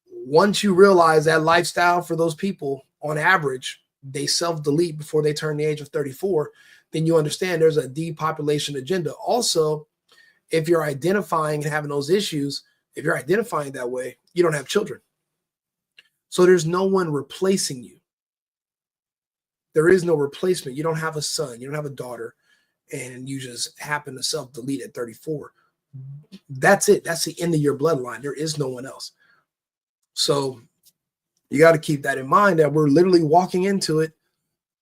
once you realize that lifestyle for those people, on average, they self-delete before they turn the age of 34, then you understand there's a depopulation agenda. Also, if you're identifying and having those issues, if you're identifying that way, you don't have children. So there's no one replacing you. There is no replacement. You don't have a son, you don't have a daughter, and you just happen to self-delete at 34. That's it. That's the end of your bloodline. There is no one else. So you got to keep that in mind, that we're literally walking into it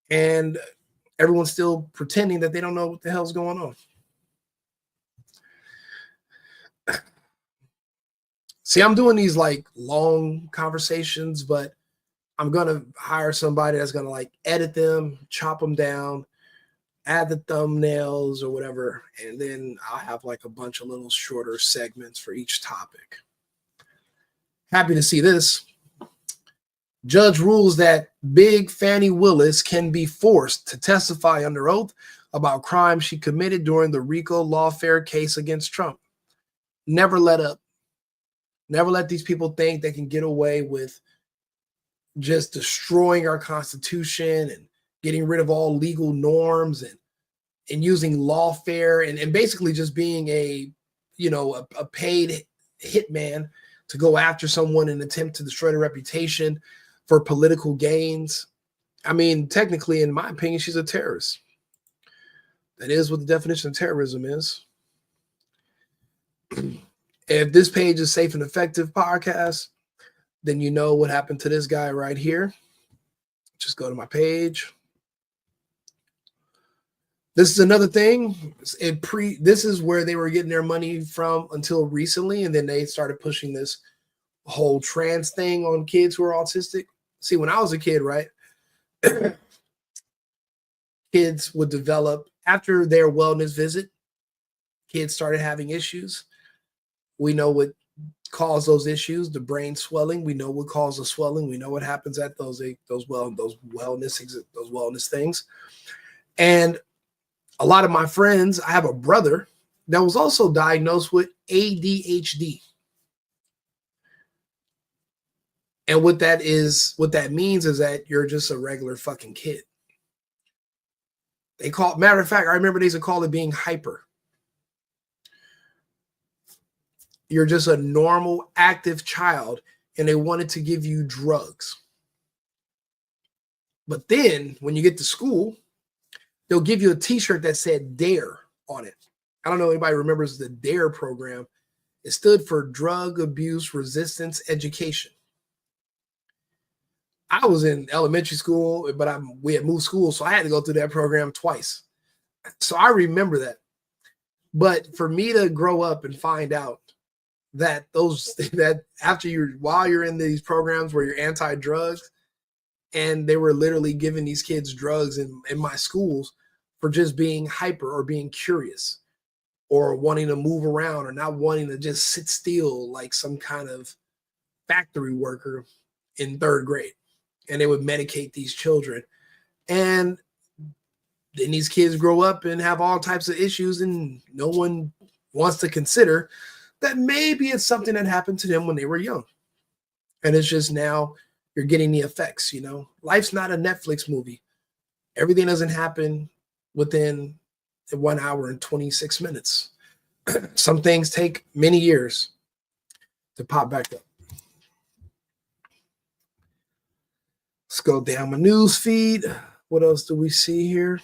and everyone's still pretending that they don't know what the hell's going on. See, I'm doing these like long conversations, but I'm going to hire somebody that's going to like edit them, chop them down, add the thumbnails or whatever. And then I'll have like a bunch of little shorter segments for each topic. Happy to see this. Judge rules that Big Fannie Willis can be forced to testify under oath about crimes she committed during the RICO lawfare case against Trump. Never let up. Never let these people think they can get away with just destroying our Constitution and getting rid of all legal norms and using lawfare and basically just being a paid hitman to go after someone and attempt to destroy their reputation for political gains. I mean, technically, in my opinion, she's a terrorist. That is what the definition of terrorism is. If this page is Safe and Effective podcast, then you know what happened to this guy right here. Just go to my page. This is another thing. This is where they were getting their money from until recently, and then they started pushing this whole trans thing on kids who are autistic. See, when I was a kid, right, kids would develop, after their wellness visit, kids started having issues. We know what caused those issues, the brain swelling. We know what caused the swelling. We know what happens at those wellness things. And a lot of my friends, I have a brother that was also diagnosed with ADHD. And what that means is that you're just a regular fucking kid. Matter of fact, I remember they used to call it being hyper. You're just a normal, active child, and they wanted to give you drugs. But then when you get to school, they'll give you a t-shirt that said DARE on it. I don't know if anybody remembers the DARE program. It stood for Drug Abuse Resistance Education. I was in elementary school, but we had moved schools, so I had to go through that program twice. So I remember that. But for me to grow up and find out that while you're in these programs where you're anti-drugs, and they were literally giving these kids drugs in my schools for just being hyper or being curious or wanting to move around or not wanting to just sit still like some kind of factory worker in 3rd grade. And they would medicate these children. And then these kids grow up and have all types of issues, and no one wants to consider that maybe it's something that happened to them when they were young. And it's just now you're getting the effects, you know. Life's not a Netflix movie. Everything doesn't happen within 1 hour and 26 minutes. Some things take many years to pop back up. Let's go down my news feed. What else do we see here?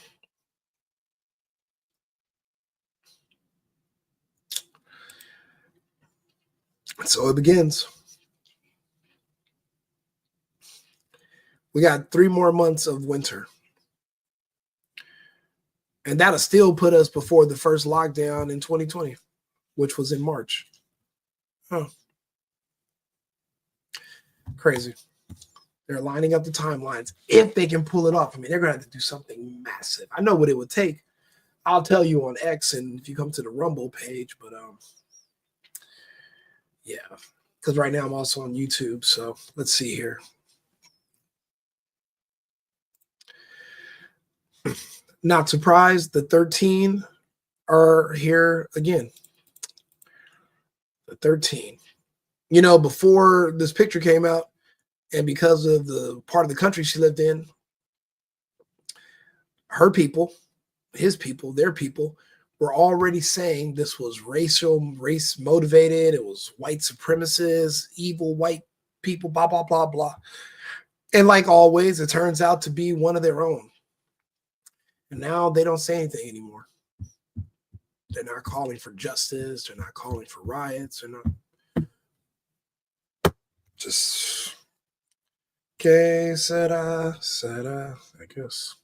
So it begins. We got 3 more months of winter. And that'll still put us before the first lockdown in 2020, which was in March. Oh. Crazy. They're lining up the timelines. If they can pull it off, I mean, they're going to have to do something massive. I know what it would take. I'll tell you on X and if you come to the Rumble page, but yeah, because right now I'm also on YouTube. So let's see here. Not surprised, the 13 are here again. The 13. You know, before this picture came out, and because of the part of the country she lived in, her people, his people, their people were already saying this was race motivated. It was white supremacists, evil white people, blah, blah, blah, blah. And like always, it turns out to be one of their own. And now they don't say anything anymore. They're not calling for justice. They're not calling for riots. They're not just, okay, said I guess.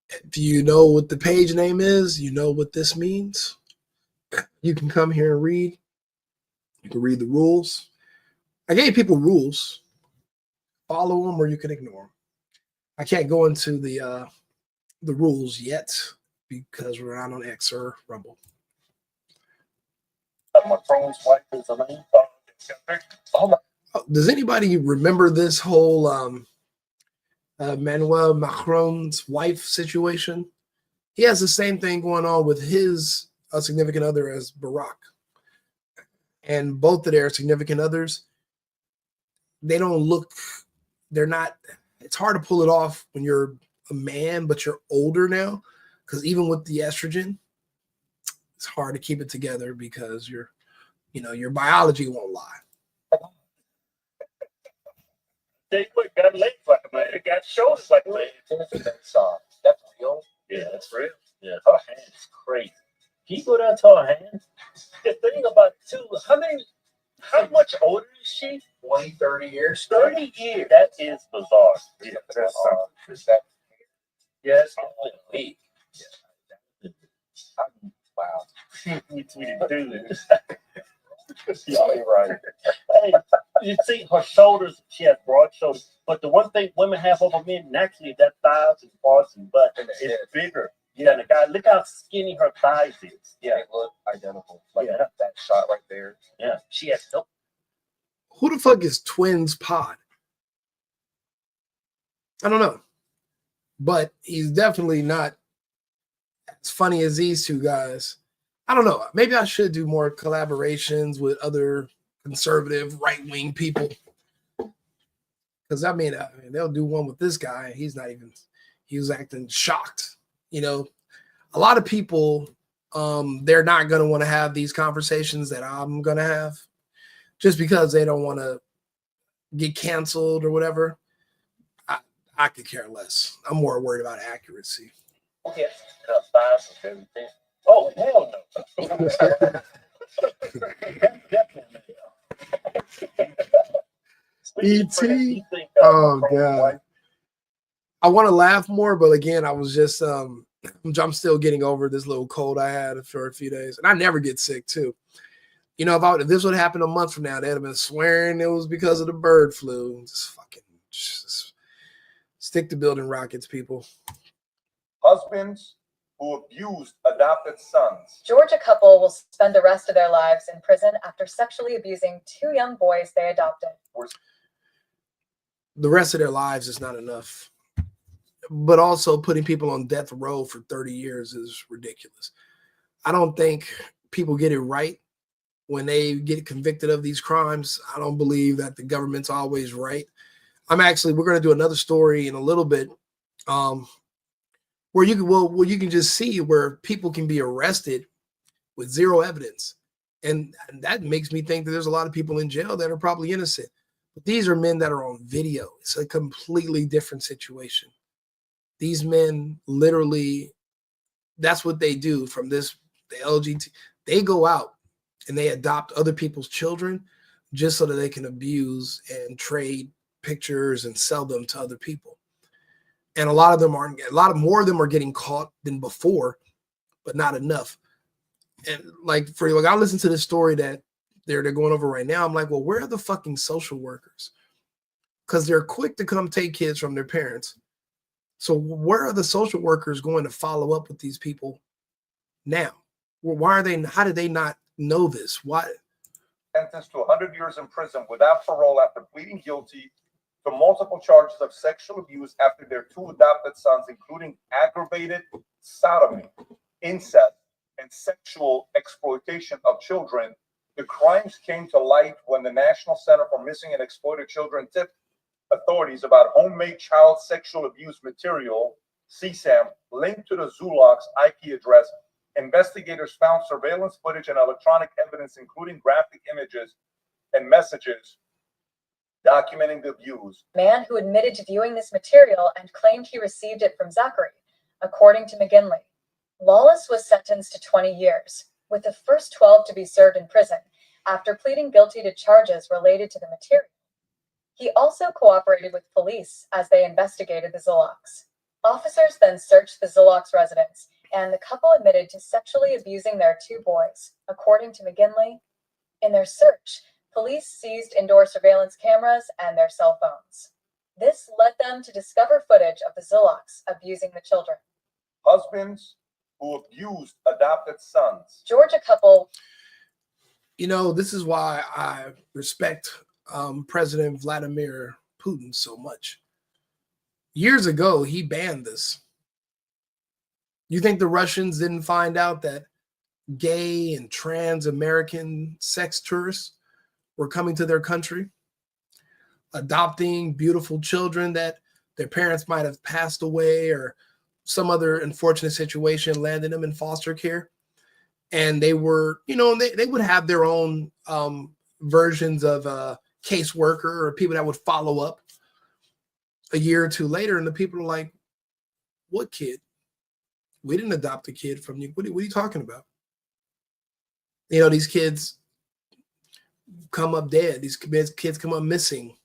If you know what the page name is, you know what this means. You can come here and read. You can read the rules. I gave people rules. Follow them or you can ignore them. I can't go into the rules yet because we're not on X or Rumble. Does anybody remember this whole Emmanuel Macron's wife situation? He has the same thing going on with his significant other as Barack. And both of their significant others, they're not, it's hard to pull it off when you're a man, but you're older now. Because even with the estrogen, it's hard to keep it together because your biology won't lie. They got legs like a man. They got shoulders like a man. That's real. Yeah, that's real. Yeah, her hand is crazy. Can you go down to her hand? The thing about it too, how much older is she? 20, 30 years. 30 years. That is bizarre. Yeah, that's something. Yes. League. Yeah. Wow. We do this. Yeah, you're right. Hey, you see her shoulders, she has broad shoulders. But the one thing women have over men naturally, that thighs and parts and butt is bigger. Yeah, the guy, look how skinny her thighs is. Yeah, they look identical. Like that shot right there. Yeah, she has no. Who the fuck is Twins Pod? I don't know. But he's definitely not as funny as these two guys. I don't know. Maybe I should do more collaborations with other conservative right-wing people. Because I mean, they'll do one with this guy. He was acting shocked. You know, a lot of people, they're not going to want to have these conversations that I'm going to have just because they don't want to get canceled or whatever. I could care less. I'm more worried about accuracy. Okay. Oh, hell no. E.T. Oh God. I want to laugh more, but again, I was just I'm still getting over this little cold I had for a few days, and I never get sick too. You know, if this would happen a month from now, they'd have been swearing it was because of the bird flu. Just stick to building rockets, people. Husbands who abused adopted sons. Georgia couple will spend the rest of their lives in prison after sexually abusing 2 young boys they adopted. The rest of their lives is not enough. But also putting people on death row for 30 years is ridiculous. I don't think people get it right when they get convicted of these crimes. I don't believe that the government's always right. We're going to do another story in a little bit where you can just see where people can be arrested with zero evidence. And that makes me think that there's a lot of people in jail that are probably innocent. But these are men that are on video. It's a completely different situation. These men literally, that's what they do the LGBT. They go out and they adopt other people's children just so that they can abuse and trade pictures and sell them to other people. And a lot more of them are getting caught than before, but not enough. And I listen to this story that they're going over right now. I'm like, well, where are the fucking social workers? Because they're quick to come take kids from their parents. So where are the social workers going to follow up with these people now? Well, how did they not know this? Why? Sentenced to 100 years in prison without parole after pleading guilty to multiple charges of sexual abuse after their 2 adopted sons, including aggravated sodomy, incest, and sexual exploitation of children. The crimes came to light when the National Center for Missing and Exploited Children tipped authorities about homemade child sexual abuse material, CSAM, linked to the Zolox IP address. Investigators found surveillance footage and electronic evidence, including graphic images and messages documenting the abuse. Man who admitted to viewing this material and claimed he received it from Zachary, according to McGinley. Lawless was sentenced to 20 years, with the first 12 to be served in prison after pleading guilty to charges related to the material. He also cooperated with police as they investigated the Zolox. Officers then searched the Zolox residence, and the couple admitted to sexually abusing their 2 boys, according to McGinley. In their search, police seized indoor surveillance cameras and their cell phones. This led them to discover footage of the Zolox abusing the children. Husbands who abused adopted sons. Georgia couple. You know, this is why I respect President Vladimir Putin so much. Years ago, he banned this. You think the Russians didn't find out that gay and trans American sex tourists were coming to their country, adopting beautiful children that their parents might have passed away or some other unfortunate situation landed them in foster care? And they were, they would have their own versions of a caseworker or people that would follow up a year or 2 later. And the people are like, what kid? We didn't adopt a kid from you. What are you talking about? These kids come up dead. These kids come up missing.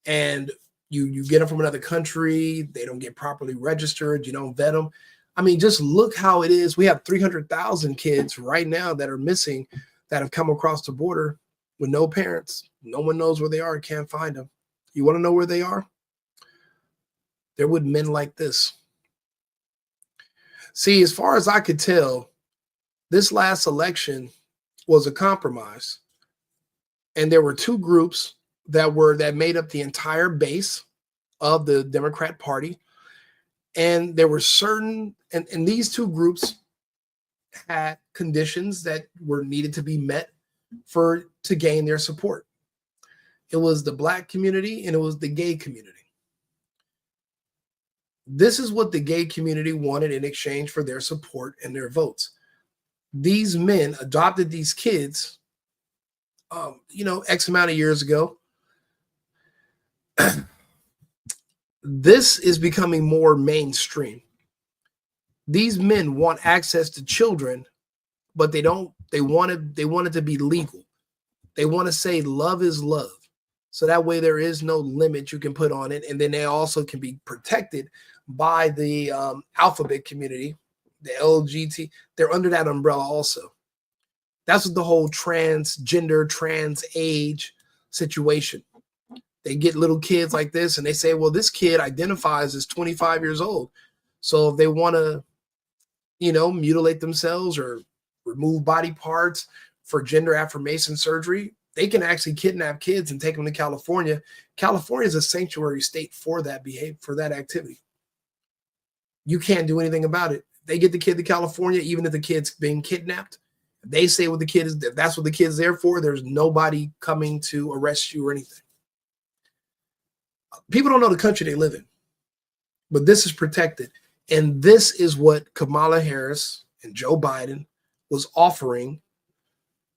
And you get them from another country. They don't get properly registered. You don't vet them. I mean, just look how it is. We have 300,000 kids right now that are missing that have come across the border with no parents. No one knows where they are. Can't find them. You want to know where they are? They're with men like this. See, as far as I could tell, this last election was a compromise. And there were 2 groups that made up the entire base of the Democrat Party. And there were certain, and these 2 groups had conditions that were needed to be met to gain their support. It was the Black community and it was the gay community. This is what the gay community wanted in exchange for their support and their votes. These men adopted these kids, X amount of years ago. This is becoming more mainstream. These men want access to children, but they want it to be legal. They want to say love is love. So that way there is no limit you can put on it. And then they also can be protected by the alphabet community, the LGBT. They're under that umbrella also. That's what the whole transgender, trans age situation. They get little kids like this and they say, well, this kid identifies as 25 years old. So if they want to, mutilate themselves or remove body parts for gender affirmation surgery, they can actually kidnap kids and take them to California. California is a sanctuary state for that for that activity. You can't do anything about it. They get the kid to California, even if the kid's being kidnapped. They say what the kid is, that's what the kid's there for. There's nobody coming to arrest you or anything. People don't know the country they live in, but this is protected. And this is what Kamala Harris and Joe Biden was offering.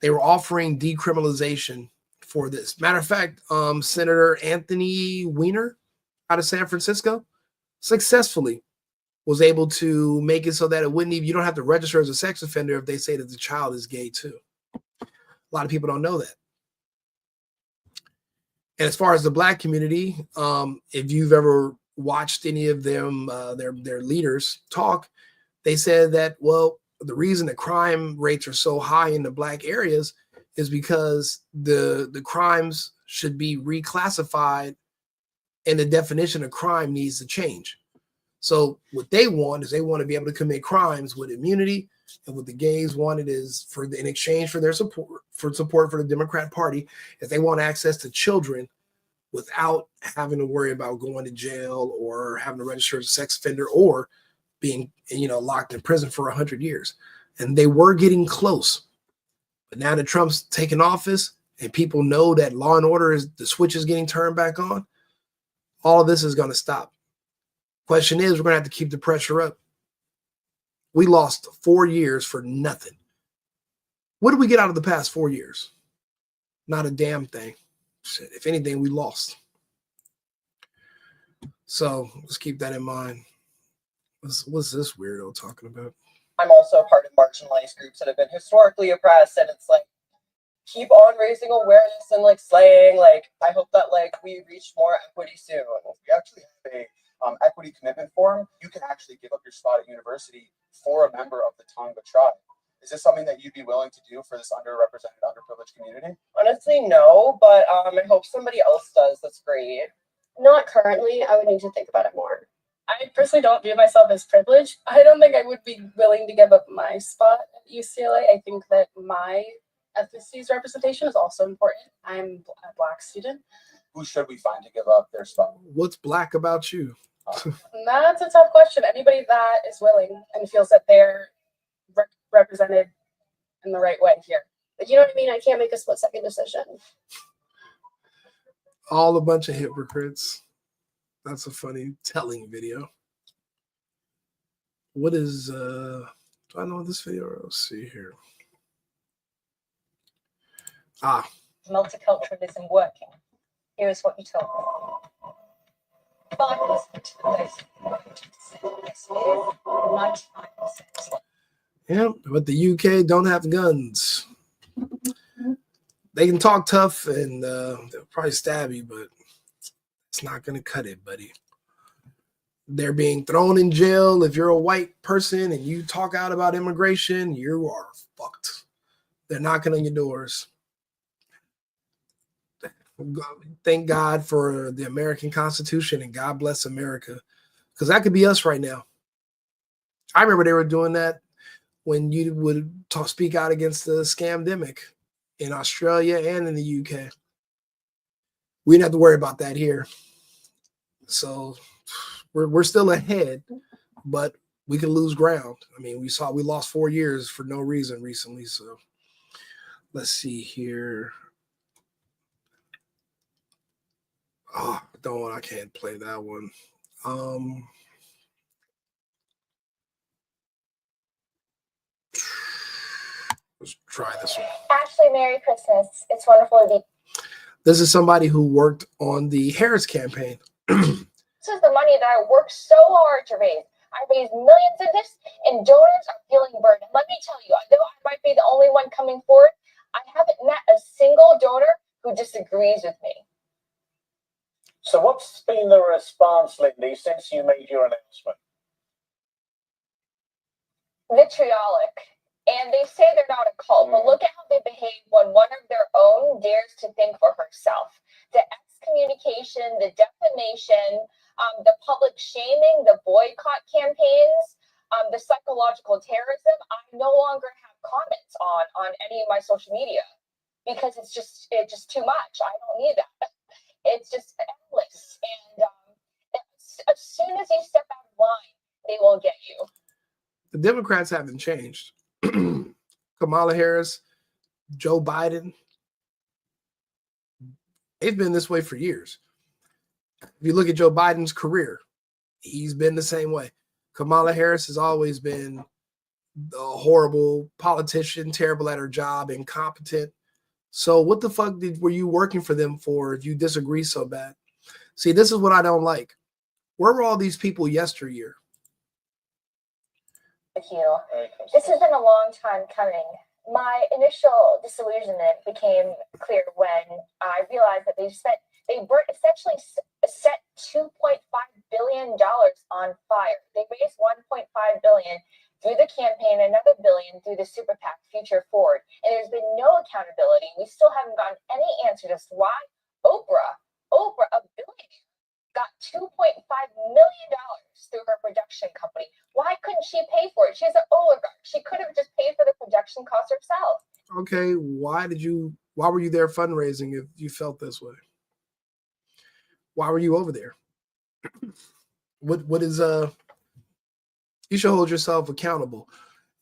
They were offering decriminalization for this. Matter of fact, Senator Anthony Weiner out of San Francisco successfully was able to make it so that you don't have to register as a sex offender if they say that the child is gay too. A lot of people don't know that. And as far as the Black community, if you've ever watched any of them, their leaders talk, they said that, well, the reason the crime rates are so high in the Black areas is because the crimes should be reclassified and the definition of crime needs to change. So what they want is they want to be able to commit crimes with immunity, and what the gays wanted is in exchange for their support for the Democrat Party, is they want access to children without having to worry about going to jail or having to register as a sex offender or being, locked in prison for 100 years. And they were getting close. But now that Trump's taken office and people know that law and order the switch is getting turned back on, all of this is going to stop. Question is, we're going to have to keep the pressure up. We lost 4 years for nothing. What did we get out of the past 4 years? Not a damn thing. Shit, if anything, we lost. So let's keep that in mind. What's this weirdo talking about? I'm also a part of marginalized groups that have been historically oppressed, and it's like, keep on raising awareness and slaying. I hope that we reach more equity soon. We actually have a equity commitment form. You can actually give up your spot at university for a member of the Tonga tribe. Is this something that you'd be willing to do for this underrepresented, underprivileged community? Honestly, no, but I hope somebody else does. That's great. Not currently. I would need to think about it more. I personally don't view myself as privileged. I don't think I would be willing to give up my spot at UCLA. I think that my ethnicity's representation is also important. I'm a Black student. Who should we find to give up their spot? What's Black about you? That's a tough question. Anybody that is willing and feels that they're represented in the right way here. But you know what I mean? I can't make a split-second decision. All a bunch of hypocrites. That's a funny telling video. What is do I know this video? Let's see here. Multiculturalism working. Here is what you told me. 5% yes, 95%. Yeah, but the UK don't have guns. They can talk tough and they'll probably stab you, but it's not going to cut it, buddy. They're being thrown in jail. If you're a white person and you talk out about immigration, you are fucked. They're knocking on your doors. Thank God for the American Constitution and God bless America, because that could be us right now. I remember they were doing that when you would speak out against the scamdemic in Australia and in the UK. We didn't have to worry about that here. So we're still ahead, but we can lose ground. I mean, we lost 4 years for no reason recently. So let's see here. Oh, I can't play that one. Let's try this one. Ashley, Merry Christmas. It's wonderful to be. This is somebody who worked on the Harris campaign. This is the money that I worked so hard to raise. I raised millions in this, and donors are feeling burdened. Let me tell you, although I might be the only one coming forward, I haven't met a single donor who disagrees with me. So what's been the response, Lindy, since you made your announcement? Vitriolic. And they say they're not a cult, but look at how they behave when one of their own dares to think for herself. The excommunication, the defamation, the public shaming, the boycott campaigns, the psychological terrorism. I no longer have comments on any of my social media because it's just too much. I don't need that. It's just endless. And as soon as you step out of line, they will get you. The Democrats haven't changed. Kamala Harris, Joe Biden, they've been this way for years. If you look at Joe Biden's career, he's been the same way. Kamala Harris has always been a horrible politician, terrible at her job, incompetent. So what the fuck were you working for them for if you disagree so bad? See, this is what I don't like. Where were all these people yesteryear? With you. This has been a long time coming. My initial disillusionment became clear when I realized that they essentially set $2.5 billion on fire. They raised $1.5 billion through the campaign, another billion through the super PAC Future Forward, and there's been no accountability. We still haven't gotten any answer as to why Oprah, a billionaire, got $2.5 million through her production company. Why couldn't she pay for it? She's an oligarch. She could have just paid for the production cost herself. Okay, why were you there fundraising if you felt this way? Why were you over there? What is you should hold yourself accountable.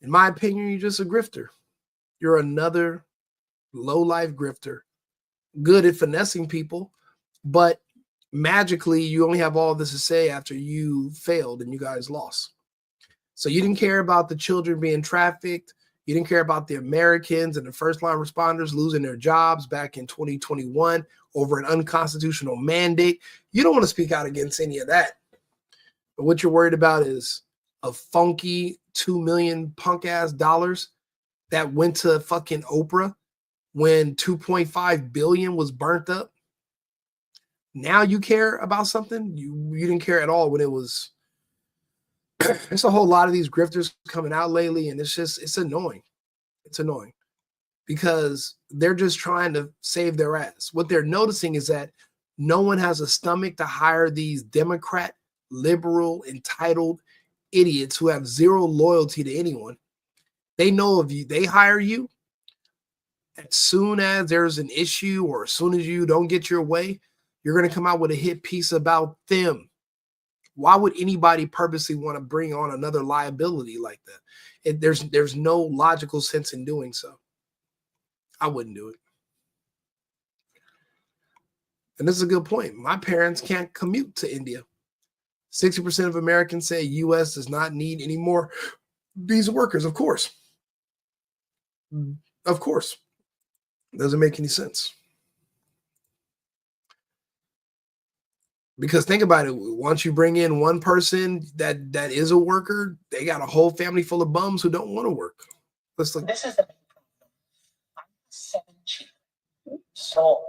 In my opinion, you're just a grifter. You're another low-life grifter. Good at finessing people, but magically you only have all this to say after you failed and you guys lost. So you didn't care about the children being trafficked. You didn't care about the Americans and the first line responders losing their jobs back in 2021 over an unconstitutional mandate. You don't want to speak out against any of that. But what you're worried about is a funky $2 million punk ass dollars that went to fucking Oprah when 2.5 billion was burnt up. Now you care about something you didn't care at all when it was. There's a whole lot of these grifters coming out lately, and it's annoying. It's annoying because they're just trying to save their ass. What they're noticing is that no one has a stomach to hire these Democrat, liberal, entitled idiots who have zero loyalty to anyone. They know if they hire you, as soon as there's an issue or as soon as you don't get your way, you're going to come out with a hit piece about them. Why would anybody purposely want to bring on another liability like that? There's no logical sense in doing so. I wouldn't do it. And this is a good point. My parents can't commute to India. 60% of Americans say U.S. does not need any more visa workers. Of course. Of course. Doesn't make any sense. Because think about it. Once you bring in one person that is a worker, they got a whole family full of bums who don't want to work. This is the main problem. I have 7 children. So,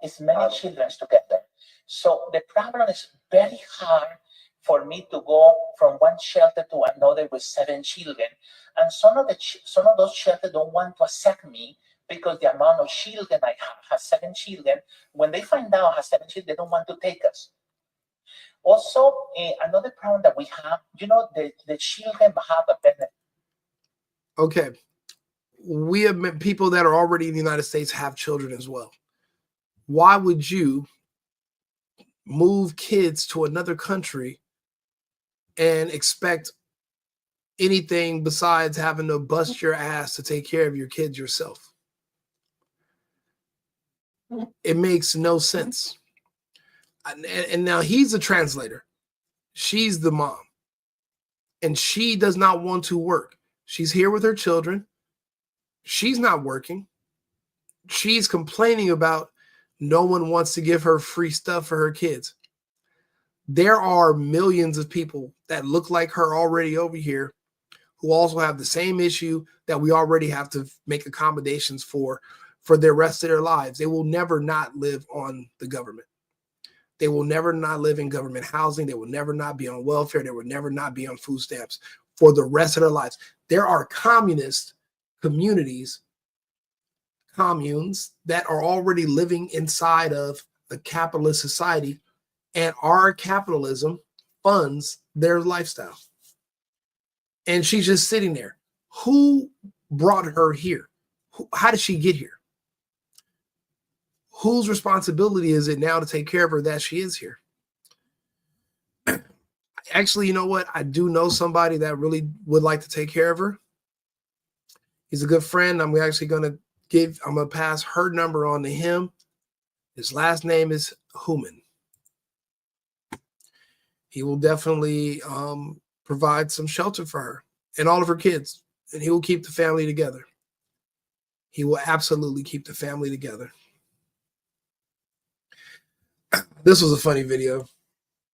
it's many children together. So the problem is very hard for me to go from one shelter to another with 7 children. And some of those shelters don't want to accept me because the amount of children I have 7 children. When they find out I have 7 children, they don't want to take us. Also, another problem that we have, the children have a benefit. Okay. We have people that are already in the United States have children as well. Why would you move kids to another country and expect anything besides having to bust your ass to take care of your kids yourself? It makes no sense. And now he's a translator. She's the mom. And she does not want to work. She's here with her children. She's not working. She's complaining about no one wants to give her free stuff for her kids. There are millions of people that look like her already over here who also have the same issue that we already have to make accommodations for the rest of their lives. They will never not live on the government. They will never not live in government housing. They will never not be on welfare. They will never not be on food stamps for the rest of their lives. There are communist communities, communes that are already living inside of a capitalist society, and our capitalism funds their lifestyle. And she's just sitting there. Who brought her here? How did she get here? Whose responsibility is it now to take care of her that she is here? Actually, you know what? I do know somebody that really would like to take care of her. He's a good friend. I'm actually going to pass her number on to him. His last name is Human. He will definitely provide some shelter for her and all of her kids, and he will keep the family together. He will absolutely keep the family together. This was a funny video.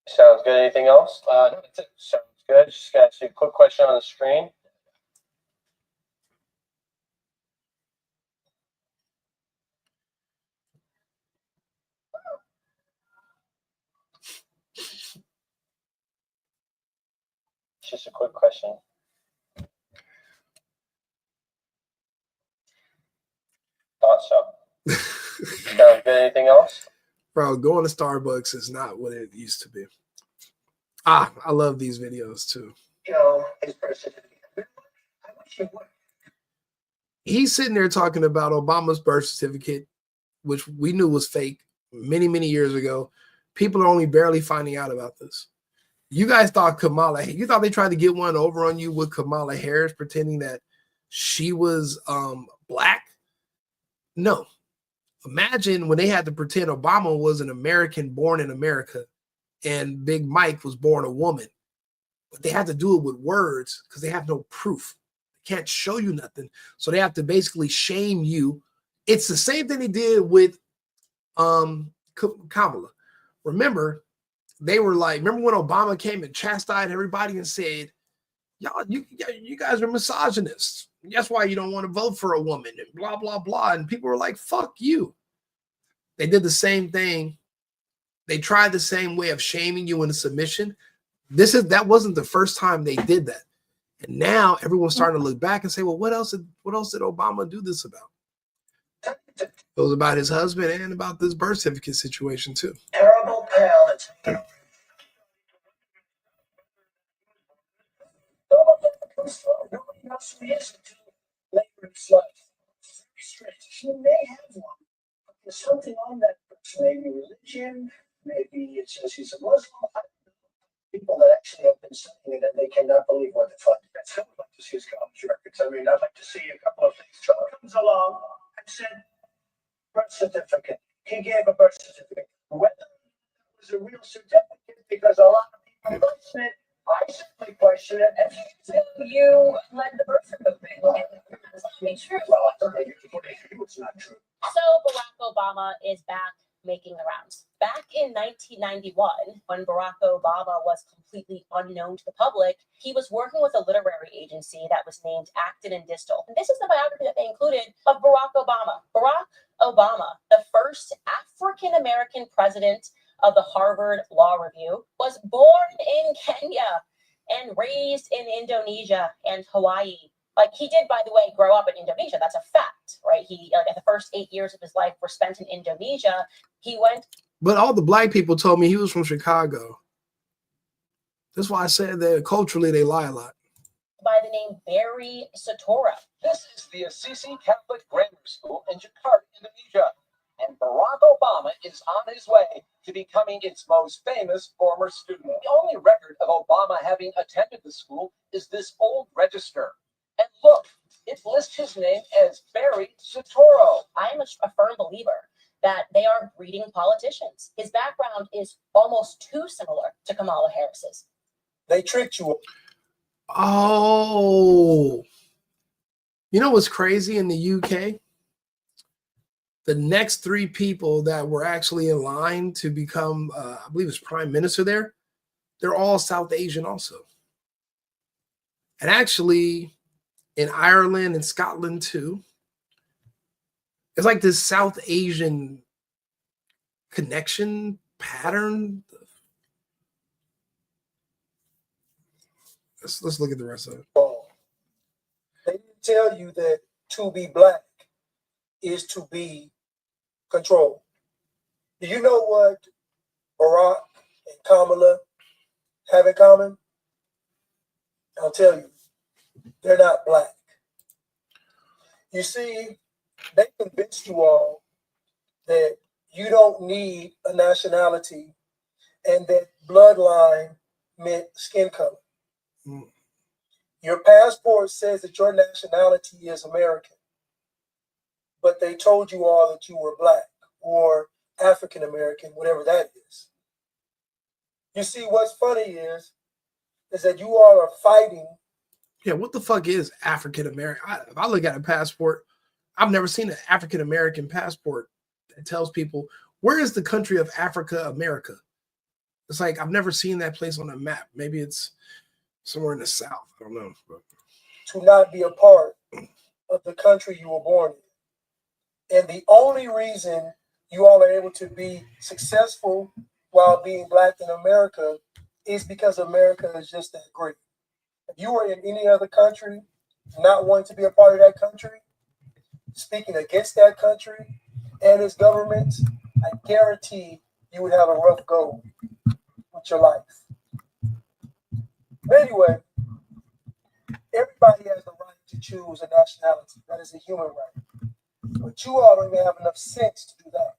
Sounds good. Anything else? That's it. Sounds good. Just got to ask you a quick question on the screen. Just a quick question. Thought so. Sounds good. Anything else? Bro, going to Starbucks is not what it used to be. I love these videos too. He's sitting there talking about Obama's birth certificate, which we knew was fake many, many years ago. People are only barely finding out about this. You guys thought you thought they tried to get one over on you with Kamala Harris pretending that she was black? No. Imagine when they had to pretend Obama was an American born in America and Big Mike was born a woman. But they had to do it with words because they have no proof. They can't show you nothing. So they have to basically shame you. It's the same thing they did with Kamala. Remember, they were like, remember when Obama came and chastised everybody and said, y'all, you guys are misogynists. That's why you don't want to vote for a woman and blah, blah, blah. And people were like, fuck you. They did the same thing. They tried the same way of shaming you into submission. That wasn't the first time they did that. And now everyone's starting to look back and say, well, what else did Obama do this about? It was about his husband and about this birth certificate situation too. Terrible pal that's nobody knows who he is until later in his life. It's very strange. She may have one, but there's something on that person. Maybe religion, maybe it says he's a Muslim. I don't know. People that actually have been studying it and they cannot believe what they find. I would like to see his college records. I mean, I'd like to see a couple of things. Trump comes along and said, birth certificate. He gave a birth certificate. Whether it was a real certificate, because a lot of people question it, I certainly question it. And you led the birth certificate. That's not true. Well, I don't know. It's not true. So Barack Obama is back making the rounds. Back in 1991, when Barack Obama was completely unknown to the public, he was working with a literary agency that was named Acton and Distal. And this is the biography that they included of Barack Obama. Barack Obama, the first African-American president of the Harvard Law Review, was born in Kenya and raised in Indonesia and Hawaii. Like, he did, by the way, grow up in Indonesia. That's a fact, right? He, like, the first 8 years of his life were spent in Indonesia. He went. But all the black people told me he was from Chicago. That's why I said that culturally they lie a lot. By the name Barry Satora. This is the Assisi Catholic Grammar School in Jakarta, Indonesia. And Barack Obama is on his way to becoming its most famous former student. The only record of Obama having attended the school is this old register. And look, it lists his name as Barry Soetoro. I am a firm believer that they are breeding politicians. His background is almost too similar to Kamala Harris's. They tricked you. Oh, you know what's crazy in the UK? The next three people that were actually in line to become, I believe it's prime minister there, they're all South Asian also. And actually, in Ireland and Scotland too, it's like this South Asian connection pattern. Let's look at the rest of it. They didn't tell you that to be black is to be controlled. Do you know what Barack and Kamala have in common? I'll tell you, they're not black. You see, they convinced you all that you don't need a nationality and that bloodline meant skin color. Your passport says that your nationality is American, but they told you all that you were black or African American, whatever that is. You see, what's funny is that you all are fighting. Yeah, what the fuck is African American? If I look at a passport, I've never seen an African American passport that tells people where is the country of Africa, America. It's like I've never seen that place on a map. Maybe it's somewhere in the South. I don't know. But to not be a part of the country you were born in. And the only reason you all are able to be successful while being black in America is because America is just that great. If you were in any other country, not wanting to be a part of that country, speaking against that country and its government, I guarantee you would have a rough go with your life. But anyway, everybody has the right to choose a nationality. That is a human right. But you all don't even have enough sense to do that.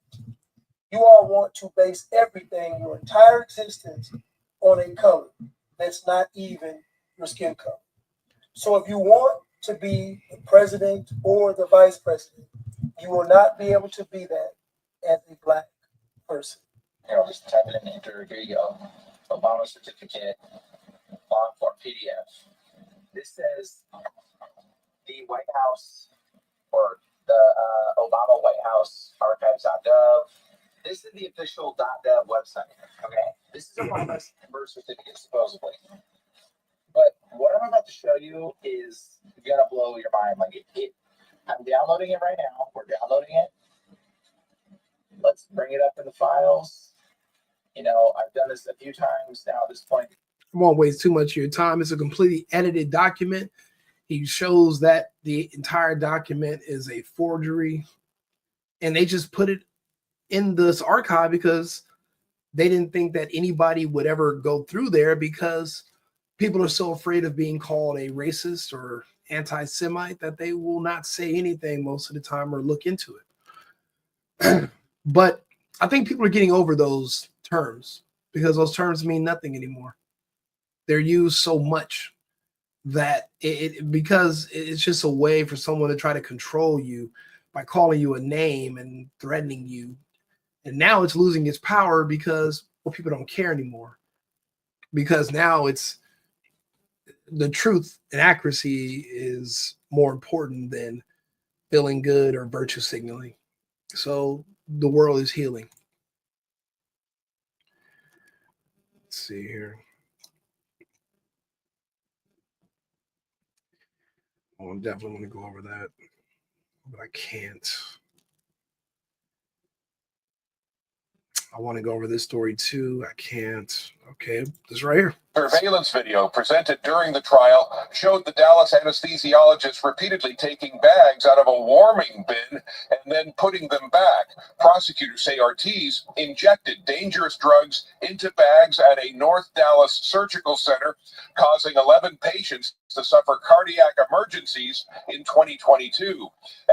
You all want to base everything, your entire existence, on a color that's not even your skin color. So if you want to be the president or the vice president, you will not be able to be that as a black person. Here, I'll just type it in, enter, here you go. Obama certificate, long form PDF. This says the White House or the Obama White House archives.gov. This is the official .gov website. Okay, this is Obama's birth certificate supposedly. But what I'm about to show you is gonna blow your mind. Like I'm downloading it right now. We're downloading it. Let's bring it up in the files. You know, I've done this a few times now at this point. I won't waste too much of your time. It's a completely edited document. He shows that the entire document is a forgery, and they just put it in this archive because they didn't think that anybody would ever go through there because people are so afraid of being called a racist or anti-Semite that they will not say anything most of the time or look into it. But I think people are getting over those terms because those terms mean nothing anymore. They're used so much that because it's just a way for someone to try to control you by calling you a name and threatening you. And now it's losing its power because people don't care anymore. Because now it's the truth and accuracy is more important than feeling good or virtue signaling. So the world is healing. Let's see here. Oh, I definitely want to go over that, but I can't. I want to go over this story too. I can't. Okay, this right here. Surveillance video presented during the trial showed the Dallas anesthesiologist repeatedly taking bags out of a warming bin and then putting them back. Prosecutors say Ortiz injected dangerous drugs into bags at a North Dallas surgical center, causing 11 patients to suffer cardiac emergencies in 2022.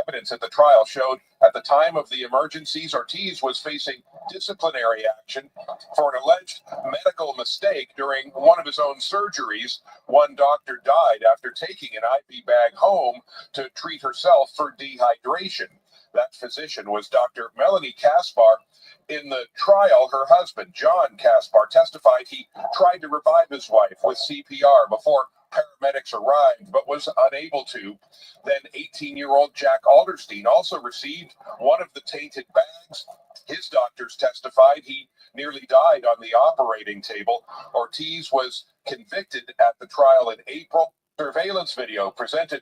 Evidence at the trial showed at the time of the emergencies, Ortiz was facing disciplinary action for an alleged medical mistake during one of his own surgeries. One doctor died after taking an IV bag home to treat herself for dehydration. That physician was Dr. Melanie Kaspar. In the trial, her husband, John Kaspar, testified he tried to revive his wife with CPR before paramedics arrived, but was unable to. Then 18-year-old Jack Alderstein also received one of the tainted bags. His doctors testified he nearly died on the operating table. Ortiz was convicted at the trial in April. Surveillance video presented.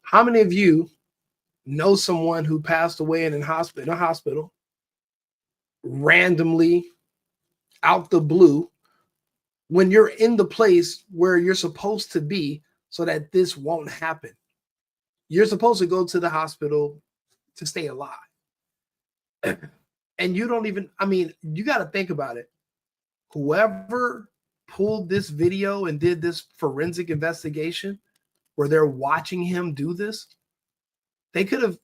How many of you know someone who passed away in a hospital randomly out the blue when you're in the place where you're supposed to be so that this won't happen? You're supposed to go to the hospital to stay alive. And you don't even, I mean, you got to think about it. Whoever pulled this video and did this forensic investigation where they're watching him do this, they could have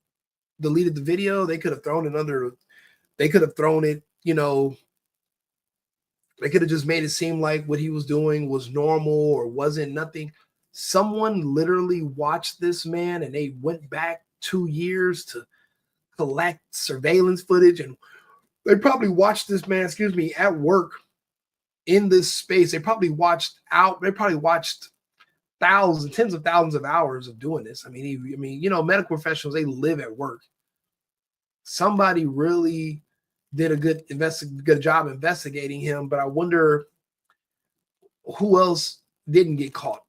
deleted the video. They could have thrown it under, they could have thrown it, you know, they could have just made it seem like what he was doing was normal or wasn't nothing. Someone literally watched this man and they went back 2 years to collect surveillance footage, and they probably watched this man, at work in this space. They probably watched thousands, tens of thousands of hours of doing this. I mean, you know, medical professionals, they live at work. Somebody really did a good job investigating him, but I wonder who else didn't get caught.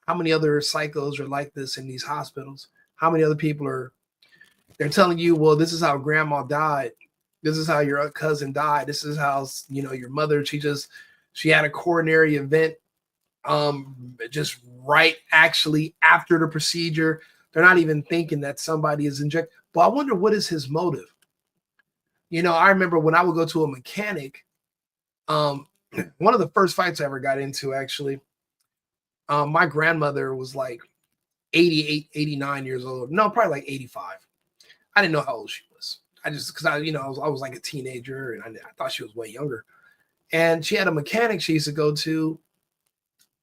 How many other psychos are like this in these hospitals? How many other people they're telling you, well, this is how grandma died. This is how your cousin died. This is how, you know, your mother, she had a coronary event just right actually after the procedure. They're not even thinking that somebody is injected. But I wonder, what is his motive? You know, I remember when I would go to a mechanic, one of the first fights I ever got into, actually, my grandmother was like 88, 89 years old. No, probably like 85. I didn't know how old she was. I was like a teenager, and I thought she was way younger. And she had a mechanic she used to go to.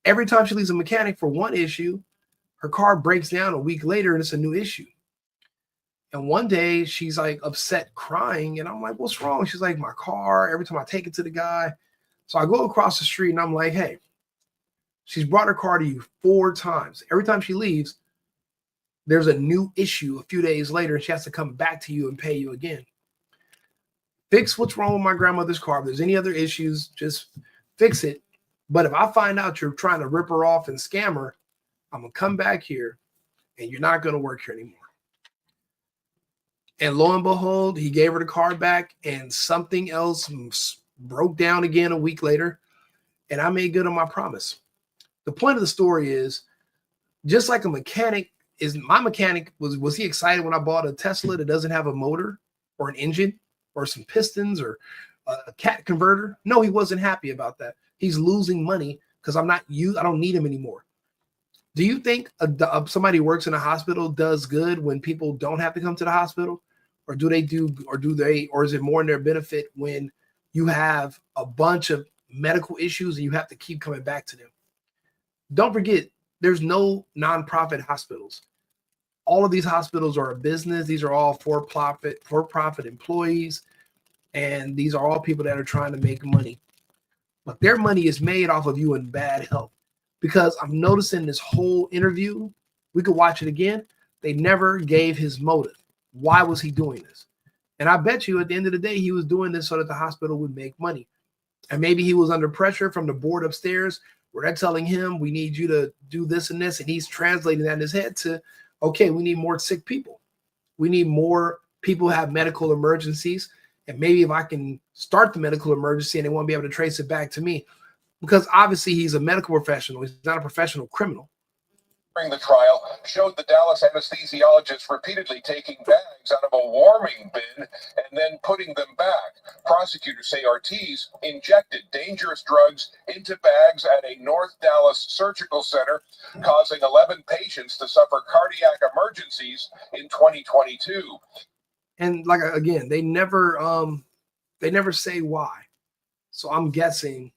Every time she leaves a mechanic for one issue, her car breaks down a week later and it's a new issue. And one day she's like upset, crying, and I'm like, what's wrong? She's like, my car, every time I take it to the guy. So I go across the street and I'm like, hey, she's brought her car to you 4 times. Every time she leaves, there's a new issue a few days later, and she has to come back to you and pay you again. Fix what's wrong with my grandmother's car. If there's any other issues, just fix it. But if I find out you're trying to rip her off and scam her, I'm going to come back here and you're not going to work here anymore. And lo and behold, he gave her the car back, and something else broke down again a week later, and I made good on my promise. The point of the story is, just like a mechanic my mechanic was he excited when I bought a Tesla that doesn't have a motor or an engine or some pistons or a cat converter? No, he wasn't happy about that. He's losing money because I don't need him anymore. Do you think somebody who works in a hospital does good when people don't have to come to the hospital? Or is it more in their benefit when you have a bunch of medical issues and you have to keep coming back to them? Don't forget, there's no nonprofit hospitals. All of these hospitals are a business. These are all for-profit employees, and these are all people that are trying to make money. But their money is made off of you in bad health. Because I'm noticing this whole interview, we could watch it again, they never gave his motive. Why was he doing this? And I bet you at the end of the day, he was doing this so that the hospital would make money. And maybe he was under pressure from the board upstairs where they're telling him, we need you to do this and this. And he's translating that in his head to, okay, we need more sick people. We need more people who have medical emergencies. And maybe if I can start the medical emergency and they won't be able to trace it back to me. Because obviously he's a medical professional. He's not a professional criminal. During the trial, showed the Dallas anesthesiologist repeatedly taking bags out of a warming bin and then putting them back. Prosecutors say Ortiz injected dangerous drugs into bags at a North Dallas surgical center, causing 11 patients to suffer cardiac emergencies in 2022. And like, again, they never say why. So I'm guessing,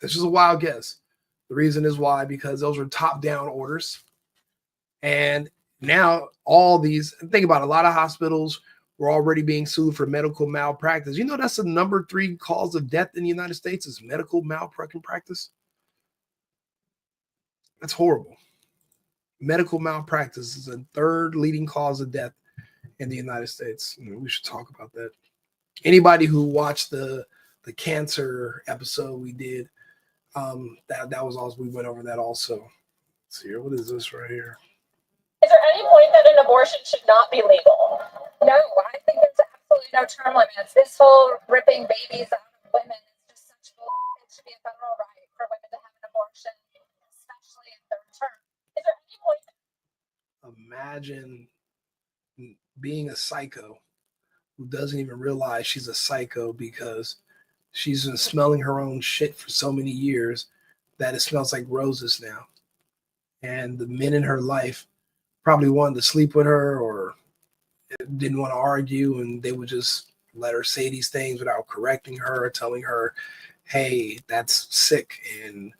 this is a wild guess. The reason is why, because those are top-down orders. And now think about it, a lot of hospitals were already being sued for medical malpractice. You know, that's the number 3 cause of death in the United States is medical malpractice. That's horrible. Medical malpractice is the 3rd leading cause of death in the United States. We should talk about that. Anybody who watched the cancer episode we did, that was also, we went over that also. Let's see here. What is this right here? Is there any point that an abortion should not be legal? No, I think there's absolutely no term limits. This whole ripping babies out of women is just such bullshit. It should be a federal right for women to have an abortion, especially in third term. Is there any point? Imagine being a psycho who doesn't even realize she's a psycho because she's been smelling her own shit for so many years that it smells like roses now. And the men in her life probably wanted to sleep with her or didn't want to argue, and they would just let her say these things without correcting her, telling her, hey, that's sick and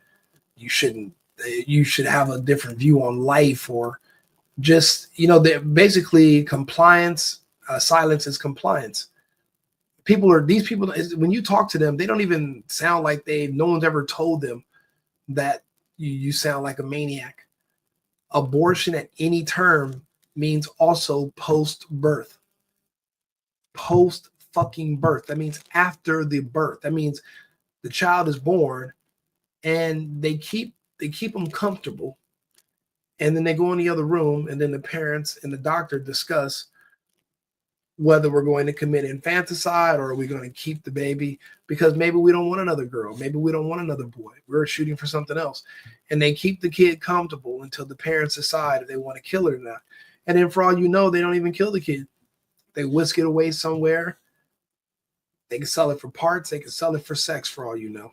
you should have a different view on life, or just, basically compliance. Silence is compliance. These people, when you talk to them, they don't even sound like no one's ever told them that you sound like a maniac. Abortion at any term means also post-birth. Post-fucking birth. That means after the birth. That means the child is born and they keep them comfortable. And then they go in the other room, and then the parents and the doctor discuss whether we're going to commit infanticide or are we going to keep the baby because maybe we don't want another girl. Maybe we don't want another boy. We're shooting for something else. And they keep the kid comfortable until the parents decide if they want to kill it or not. And then for all you know, they don't even kill the kid. They whisk it away somewhere. They can sell it for parts. They can sell it for sex for all you know.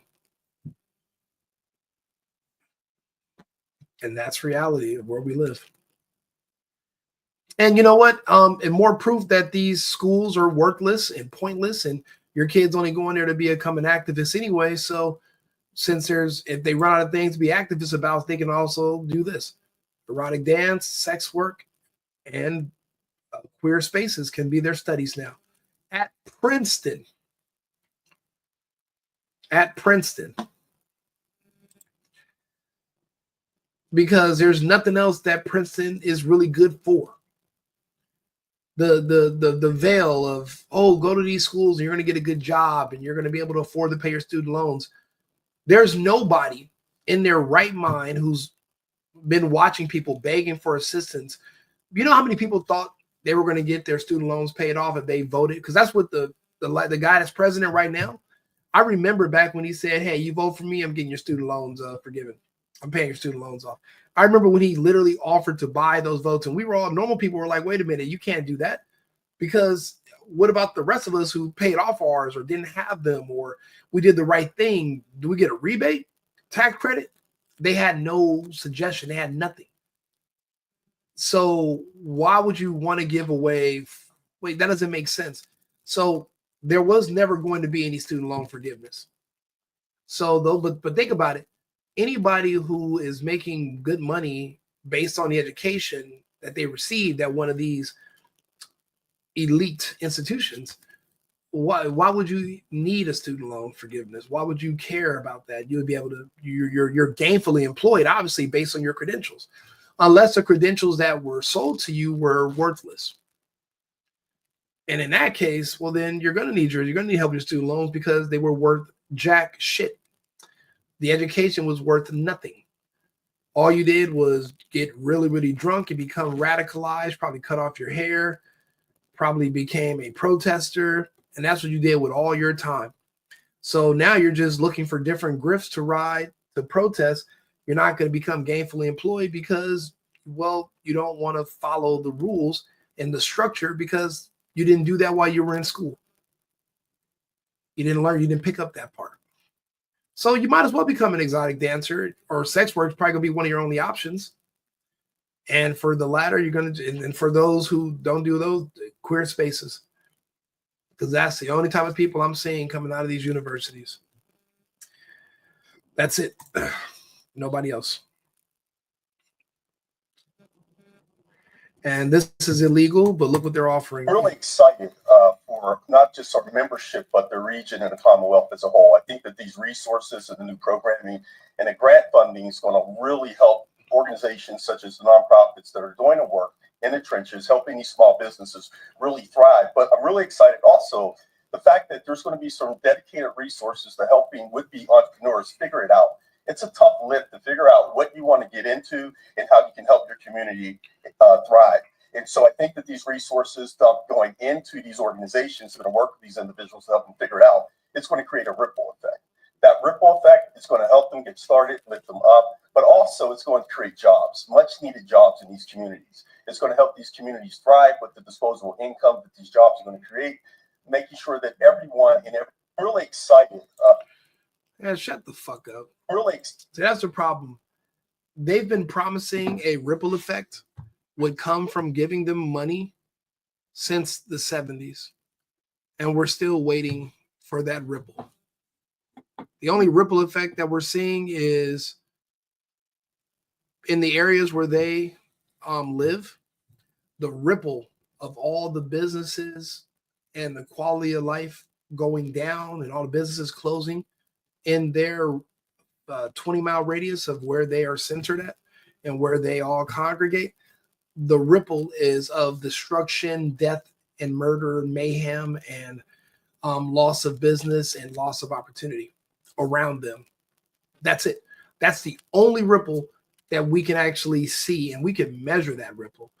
And that's reality of where we live. And you know what? And more proof that these schools are worthless and pointless, and your kid's only going there to become an activist anyway. So since if they run out of things to be activists about, they can also do this. Erotic dance, sex work, and queer spaces can be their studies now. At Princeton. Because there's nothing else that Princeton is really good for. The veil of, go to these schools and you're going to get a good job and you're going to be able to afford to pay your student loans. There's nobody in their right mind who's been watching people begging for assistance. You know how many people thought they were going to get their student loans paid off if they voted? Because that's what the guy that's president right now. I remember back when he said, hey, you vote for me, I'm getting your student loans forgiven. I'm paying your student loans off. I remember when he literally offered to buy those votes, and we were all, normal people were like, wait a minute, you can't do that. Because what about the rest of us who paid off ours or didn't have them, or we did the right thing? Do we get a rebate, tax credit? They had no suggestion. They had nothing. So why would you want to give away? Wait, that doesn't make sense. So there was never going to be any student loan forgiveness. So though, but think about it. Anybody who is making good money based on the education that they received at one of these elite institutions, why would you need a student loan forgiveness? Why would you care about that? You would be able to, you're gainfully employed, obviously, based on your credentials, unless the credentials that were sold to you were worthless. And in that case, well, then you're going to need help with your student loans because they were worth jack shit. The education was worth nothing. All you did was get really, really drunk and become radicalized, probably cut off your hair, probably became a protester, and that's what you did with all your time. So now you're just looking for different grifts to ride, to protest. You're not going to become gainfully employed because, well, you don't want to follow the rules and the structure because you didn't do that while you were in school. You didn't learn, you didn't pick up that part. So you might as well become an exotic dancer, or sex work is probably going to be one of your only options. And for the latter, you're going to, and for those who don't do those, queer spaces. Because that's the only type of people I'm seeing coming out of these universities. That's it. Nobody else. And this is illegal, but look what they're offering. Really excited for not just our membership, but the region and the Commonwealth as a whole. I think that these resources and the new programming and the grant funding is going to really help organizations such as the nonprofits that are doing the work in the trenches, helping these small businesses really thrive. But I'm really excited also the fact that there's going to be some dedicated resources to helping would-be entrepreneurs figure it out. It's a tough lift to figure out what you want to get into and how you can help your community thrive. And so I think that these resources going into these organizations that are working with these individuals to help them figure it out, it's going to create a ripple effect. That ripple effect is going to help them get started, lift them up, but also it's going to create jobs, much needed jobs in these communities. It's going to help these communities thrive with the disposable income that these jobs are going to create, making sure that everyone and everyone really excited. Yeah, shut the fuck up. Really, so that's the problem. They've been promising a ripple effect would come from giving them money since the 70s, and we're still waiting for that ripple. The only ripple effect that we're seeing is in the areas where they live, the ripple of all the businesses and the quality of life going down and all the businesses closing in their 20-mile radius of where they are centered at and where they all congregate. The ripple is of destruction, death, and murder, and mayhem, and loss of business and loss of opportunity around them. That's it. That's the only ripple that we can actually see, and we can measure that ripple.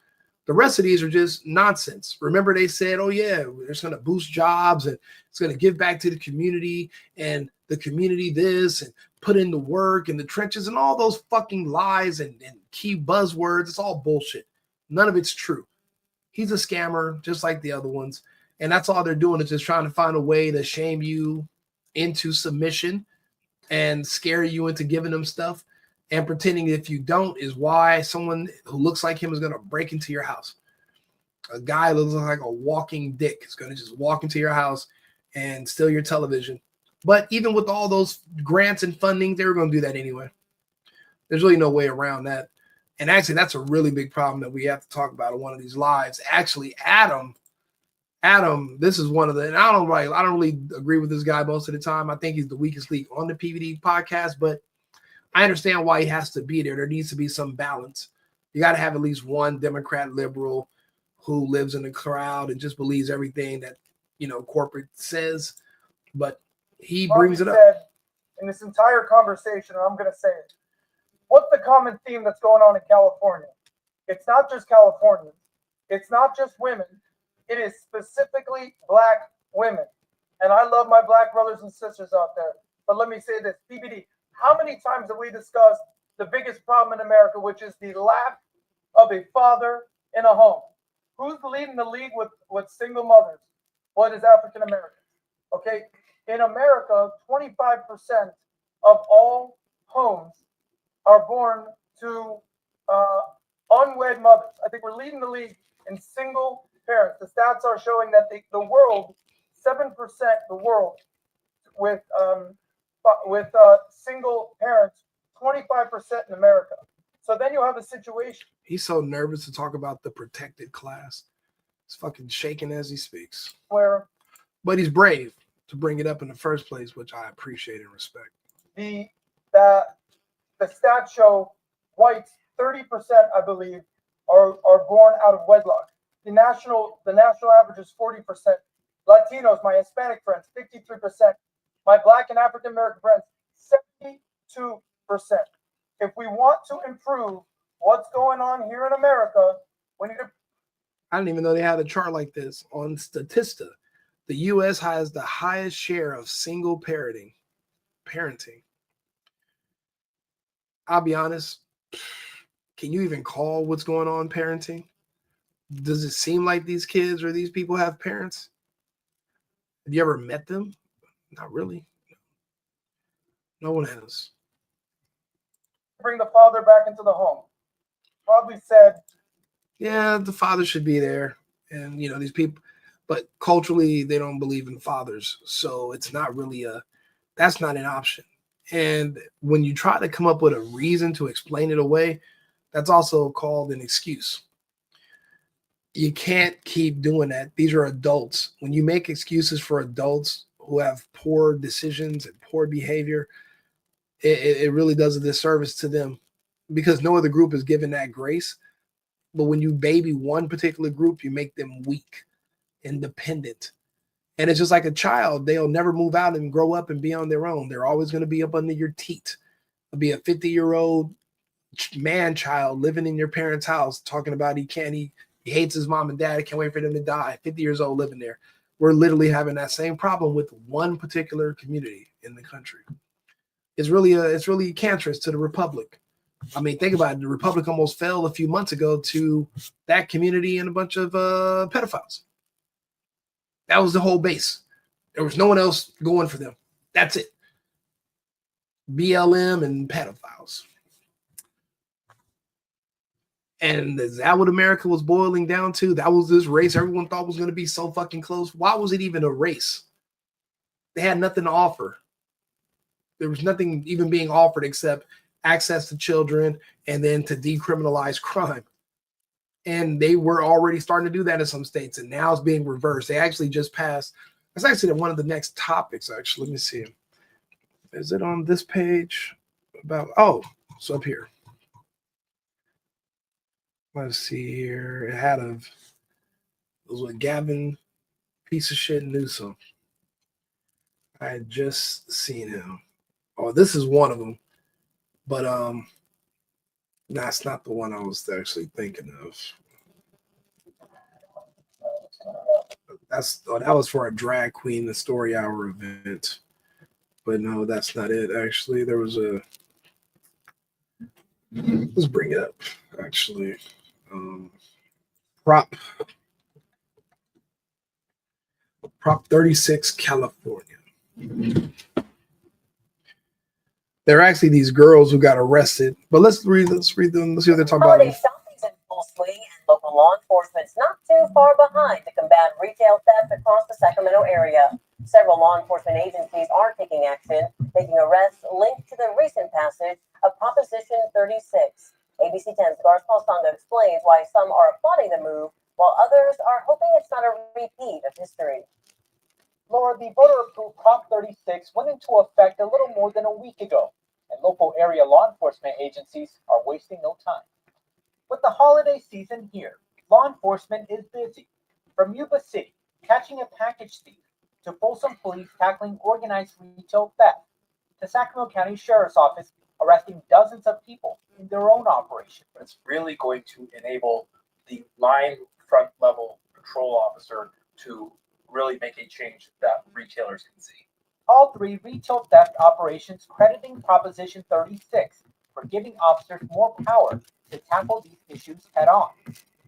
The rest of these are just nonsense. Remember, they said, oh, yeah, it's going to boost jobs and it's going to give back to the community and the community this and put in the work and the trenches and all those fucking lies and key buzzwords. It's all bullshit. None of it's true. He's a scammer, just like the other ones. And that's all they're doing is just trying to find a way to shame you into submission and scare you into giving them stuff. And pretending if you don't is why someone who looks like him is going to break into your house. A guy who looks like a walking dick is going to just walk into your house and steal your television. But even with all those grants and funding, they were going to do that anyway. There's really no way around that. And actually, that's a really big problem that we have to talk about in one of these lives. Actually, Adam, this is one of the, and I don't really agree with this guy most of the time. I think he's the weakest link on the PVD podcast, but I understand why he has to be there. There needs to be some balance. You got to have at least one Democrat liberal who lives in the crowd and just believes everything that, corporate says. But he brings it up. In this entire conversation, and I'm going to say it, what's the common theme that's going on in California? It's not just Californians. It's not just women. It is specifically Black women. And I love my Black brothers and sisters out there. But let me say this, PBD, how many times have we discussed the biggest problem in America, which is the lack of a father in a home? Who's leading the league with single mothers? What is African Americans? Okay, in America, 25% of all homes are born to unwed mothers. I think we're leading the league in single parents. The stats are showing that the world, 7% the world with single parents, 25% in America. So then you have a situation. He's so nervous to talk about the protected class. He's fucking shaking as he speaks. But he's brave to bring it up in the first place, which I appreciate and respect. The stats show whites, 30%, I believe, are born out of wedlock. The national average is 40%. Latinos, my Hispanic friends, 53%. My Black and African American friends, 72%. If we want to improve what's going on here in America, we need to. I didn't even know they had a chart like this on Statista. The U.S. has the highest share of single parenting. I'll be honest. Can you even call what's going on parenting? Does it seem like these kids or these people have parents? Have you ever met them? Not really. No one has. Bring the father back into the home. Probably said. Yeah, the father should be there. And, these people, but culturally, they don't believe in fathers. So it's not really that's not an option. And when you try to come up with a reason to explain it away, that's also called an excuse. You can't keep doing that. These are adults. When you make excuses for adults who have poor decisions and poor behavior, it really does a disservice to them because no other group is given that grace. But when you baby one particular group, you make them weak, independent, And it's just like a child. They'll never move out and grow up and be on their own. They're always going to be up under your teat. It'll be a 50-year-old man child living in your parents' house talking about he hates his mom and dad. He can't wait for them to die. 50 years old living there. We're literally having that same problem with one particular community in the country. It's really cancerous to the republic. I mean, think about it. The republic almost fell a few months ago to that community and a bunch of pedophiles. That was the whole base. There was no one else going for them. That's it. BLM and pedophiles. And is that what America was boiling down to? That was this race everyone thought was going to be so fucking close. Why was it even a race? They had nothing to offer. There was nothing even being offered except access to children and then to decriminalize crime. And they were already starting to do that in some states, and now it's being reversed. They actually just passed. That's actually one of the next topics, actually. Let me see. Is it on this page? It's up here. Let's see here. It was with Gavin, piece of shit Newsom. I had just seen him. Oh, this is one of them. But that's not the one I was actually thinking of. That was for a drag queen, the story hour event. But no, that's not it. Actually, there was let's bring it up. Actually, Prop 36, California. There are actually these girls who got arrested. But let's read them. Let's see what they're talking about. Holiday shopping's in full swing, and local law enforcement's not too far behind to combat retail theft across the Sacramento area. Several law enforcement agencies are taking action, making arrests linked to the recent passage of Proposition 36. ABC 10's Garth Paulsonga explains why some are applauding the move, while others are hoping it's not a repeat of history. Laura, the voter-approved Prop 36 went into effect a little more than a week ago, and local area law enforcement agencies are wasting no time. With the holiday season here, law enforcement is busy. From Yuba City, catching a package thief, to Folsom Police tackling organized retail theft, to Sacramento County Sheriff's Office arresting dozens of people in their own operation. It's really going to enable the line front level patrol officer to really make a change that retailers can see. All three retail theft operations crediting Proposition 36 for giving officers more power to tackle these issues head on.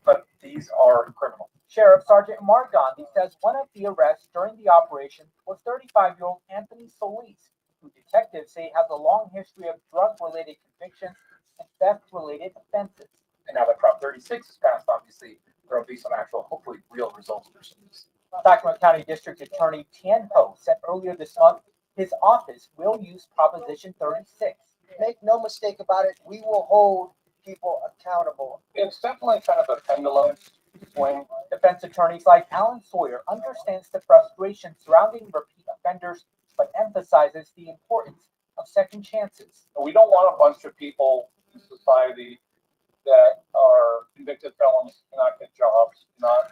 But these are criminal. Sheriff Sergeant Mark Gandhi says one of the arrests during the operation was 35-year-old Anthony Solis, who detectives say has a long history of drug-related convictions and theft-related offenses. And now that Prop 36 is passed, obviously, there will be some actual, hopefully, real results for some of this. Sacramento County District Attorney Tian Ho said earlier this month his office will use Proposition 36. Make no mistake about it, we will hold people accountable. It's definitely kind of a pendulum swing. Defense attorneys like Alan Sawyer understands the frustration surrounding repeat offenders, but emphasizes the importance of second chances. We don't want a bunch of people in society that are convicted felons, not get jobs, not.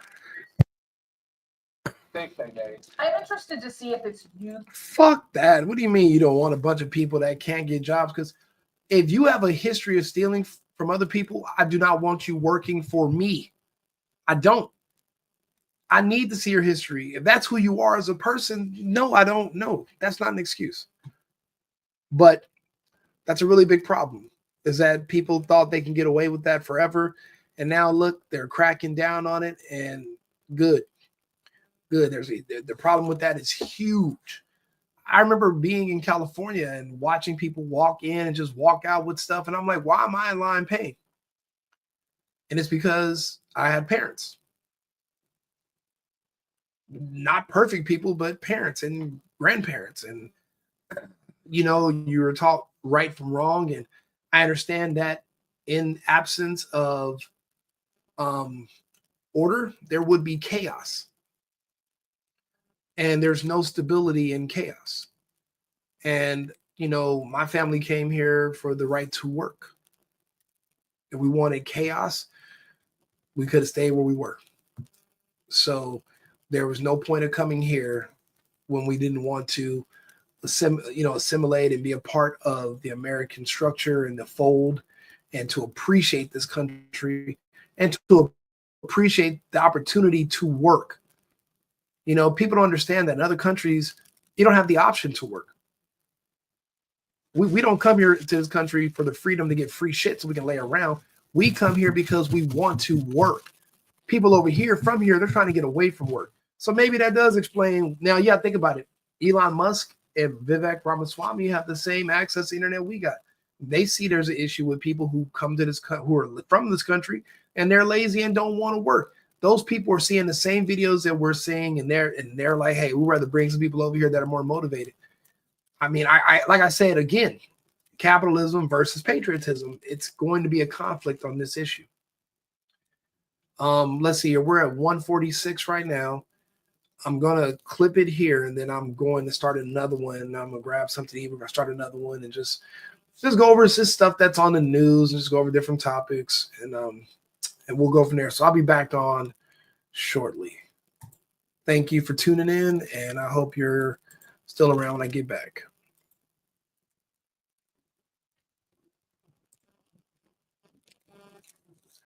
I'm interested to see if it's youth. Fuck that. What do you mean you don't want a bunch of people that can't get jobs? Because if you have a history of stealing from other people, I do not want you working for me. I don't. I need to see your history. If that's who you are as a person, no, I don't know. That's not an excuse. But that's a really big problem, is that people thought they can get away with that forever. And now look, they're cracking down on it, and good. The problem with that is huge. I remember being in California and watching people walk in and just walk out with stuff. And I'm like, why am I in line paying? And it's because I had parents. Not perfect people, but parents and grandparents. And, you were taught right from wrong. And I understand that in absence of order, there would be chaos. And there's no stability in chaos. And, my family came here for the right to work. If we wanted chaos, we could have stayed where we were. So There was no point of coming here when we didn't want to assimilate and be a part of the American structure and the fold, and to appreciate this country and to appreciate the opportunity to work. People don't understand that in other countries, you don't have the option to work. We don't come here to this country for the freedom to get free shit so we can lay around. We come here because we want to work. People over here, from here, they're trying to get away from work. So maybe that does explain. Now, yeah, think about it. Elon Musk and Vivek Ramaswamy have the same access to the internet we got. They see there's an issue with people who come to this, who are from this country, and they're lazy and don't want to work. Those people are seeing the same videos that we're seeing, and they're like, hey, we'd rather bring some people over here that are more motivated. I mean, I like I said again, capitalism versus patriotism. It's going to be a conflict on this issue. Let's see here. We're at 146 right now. I'm gonna clip it here, and then I'm going to start another one. I'm gonna grab something to eat. We're gonna start another one and just go over this stuff that's on the news and just go over different topics, and we'll go from there. So I'll be back on shortly. Thank you for tuning in, and I hope you're still around when I get back.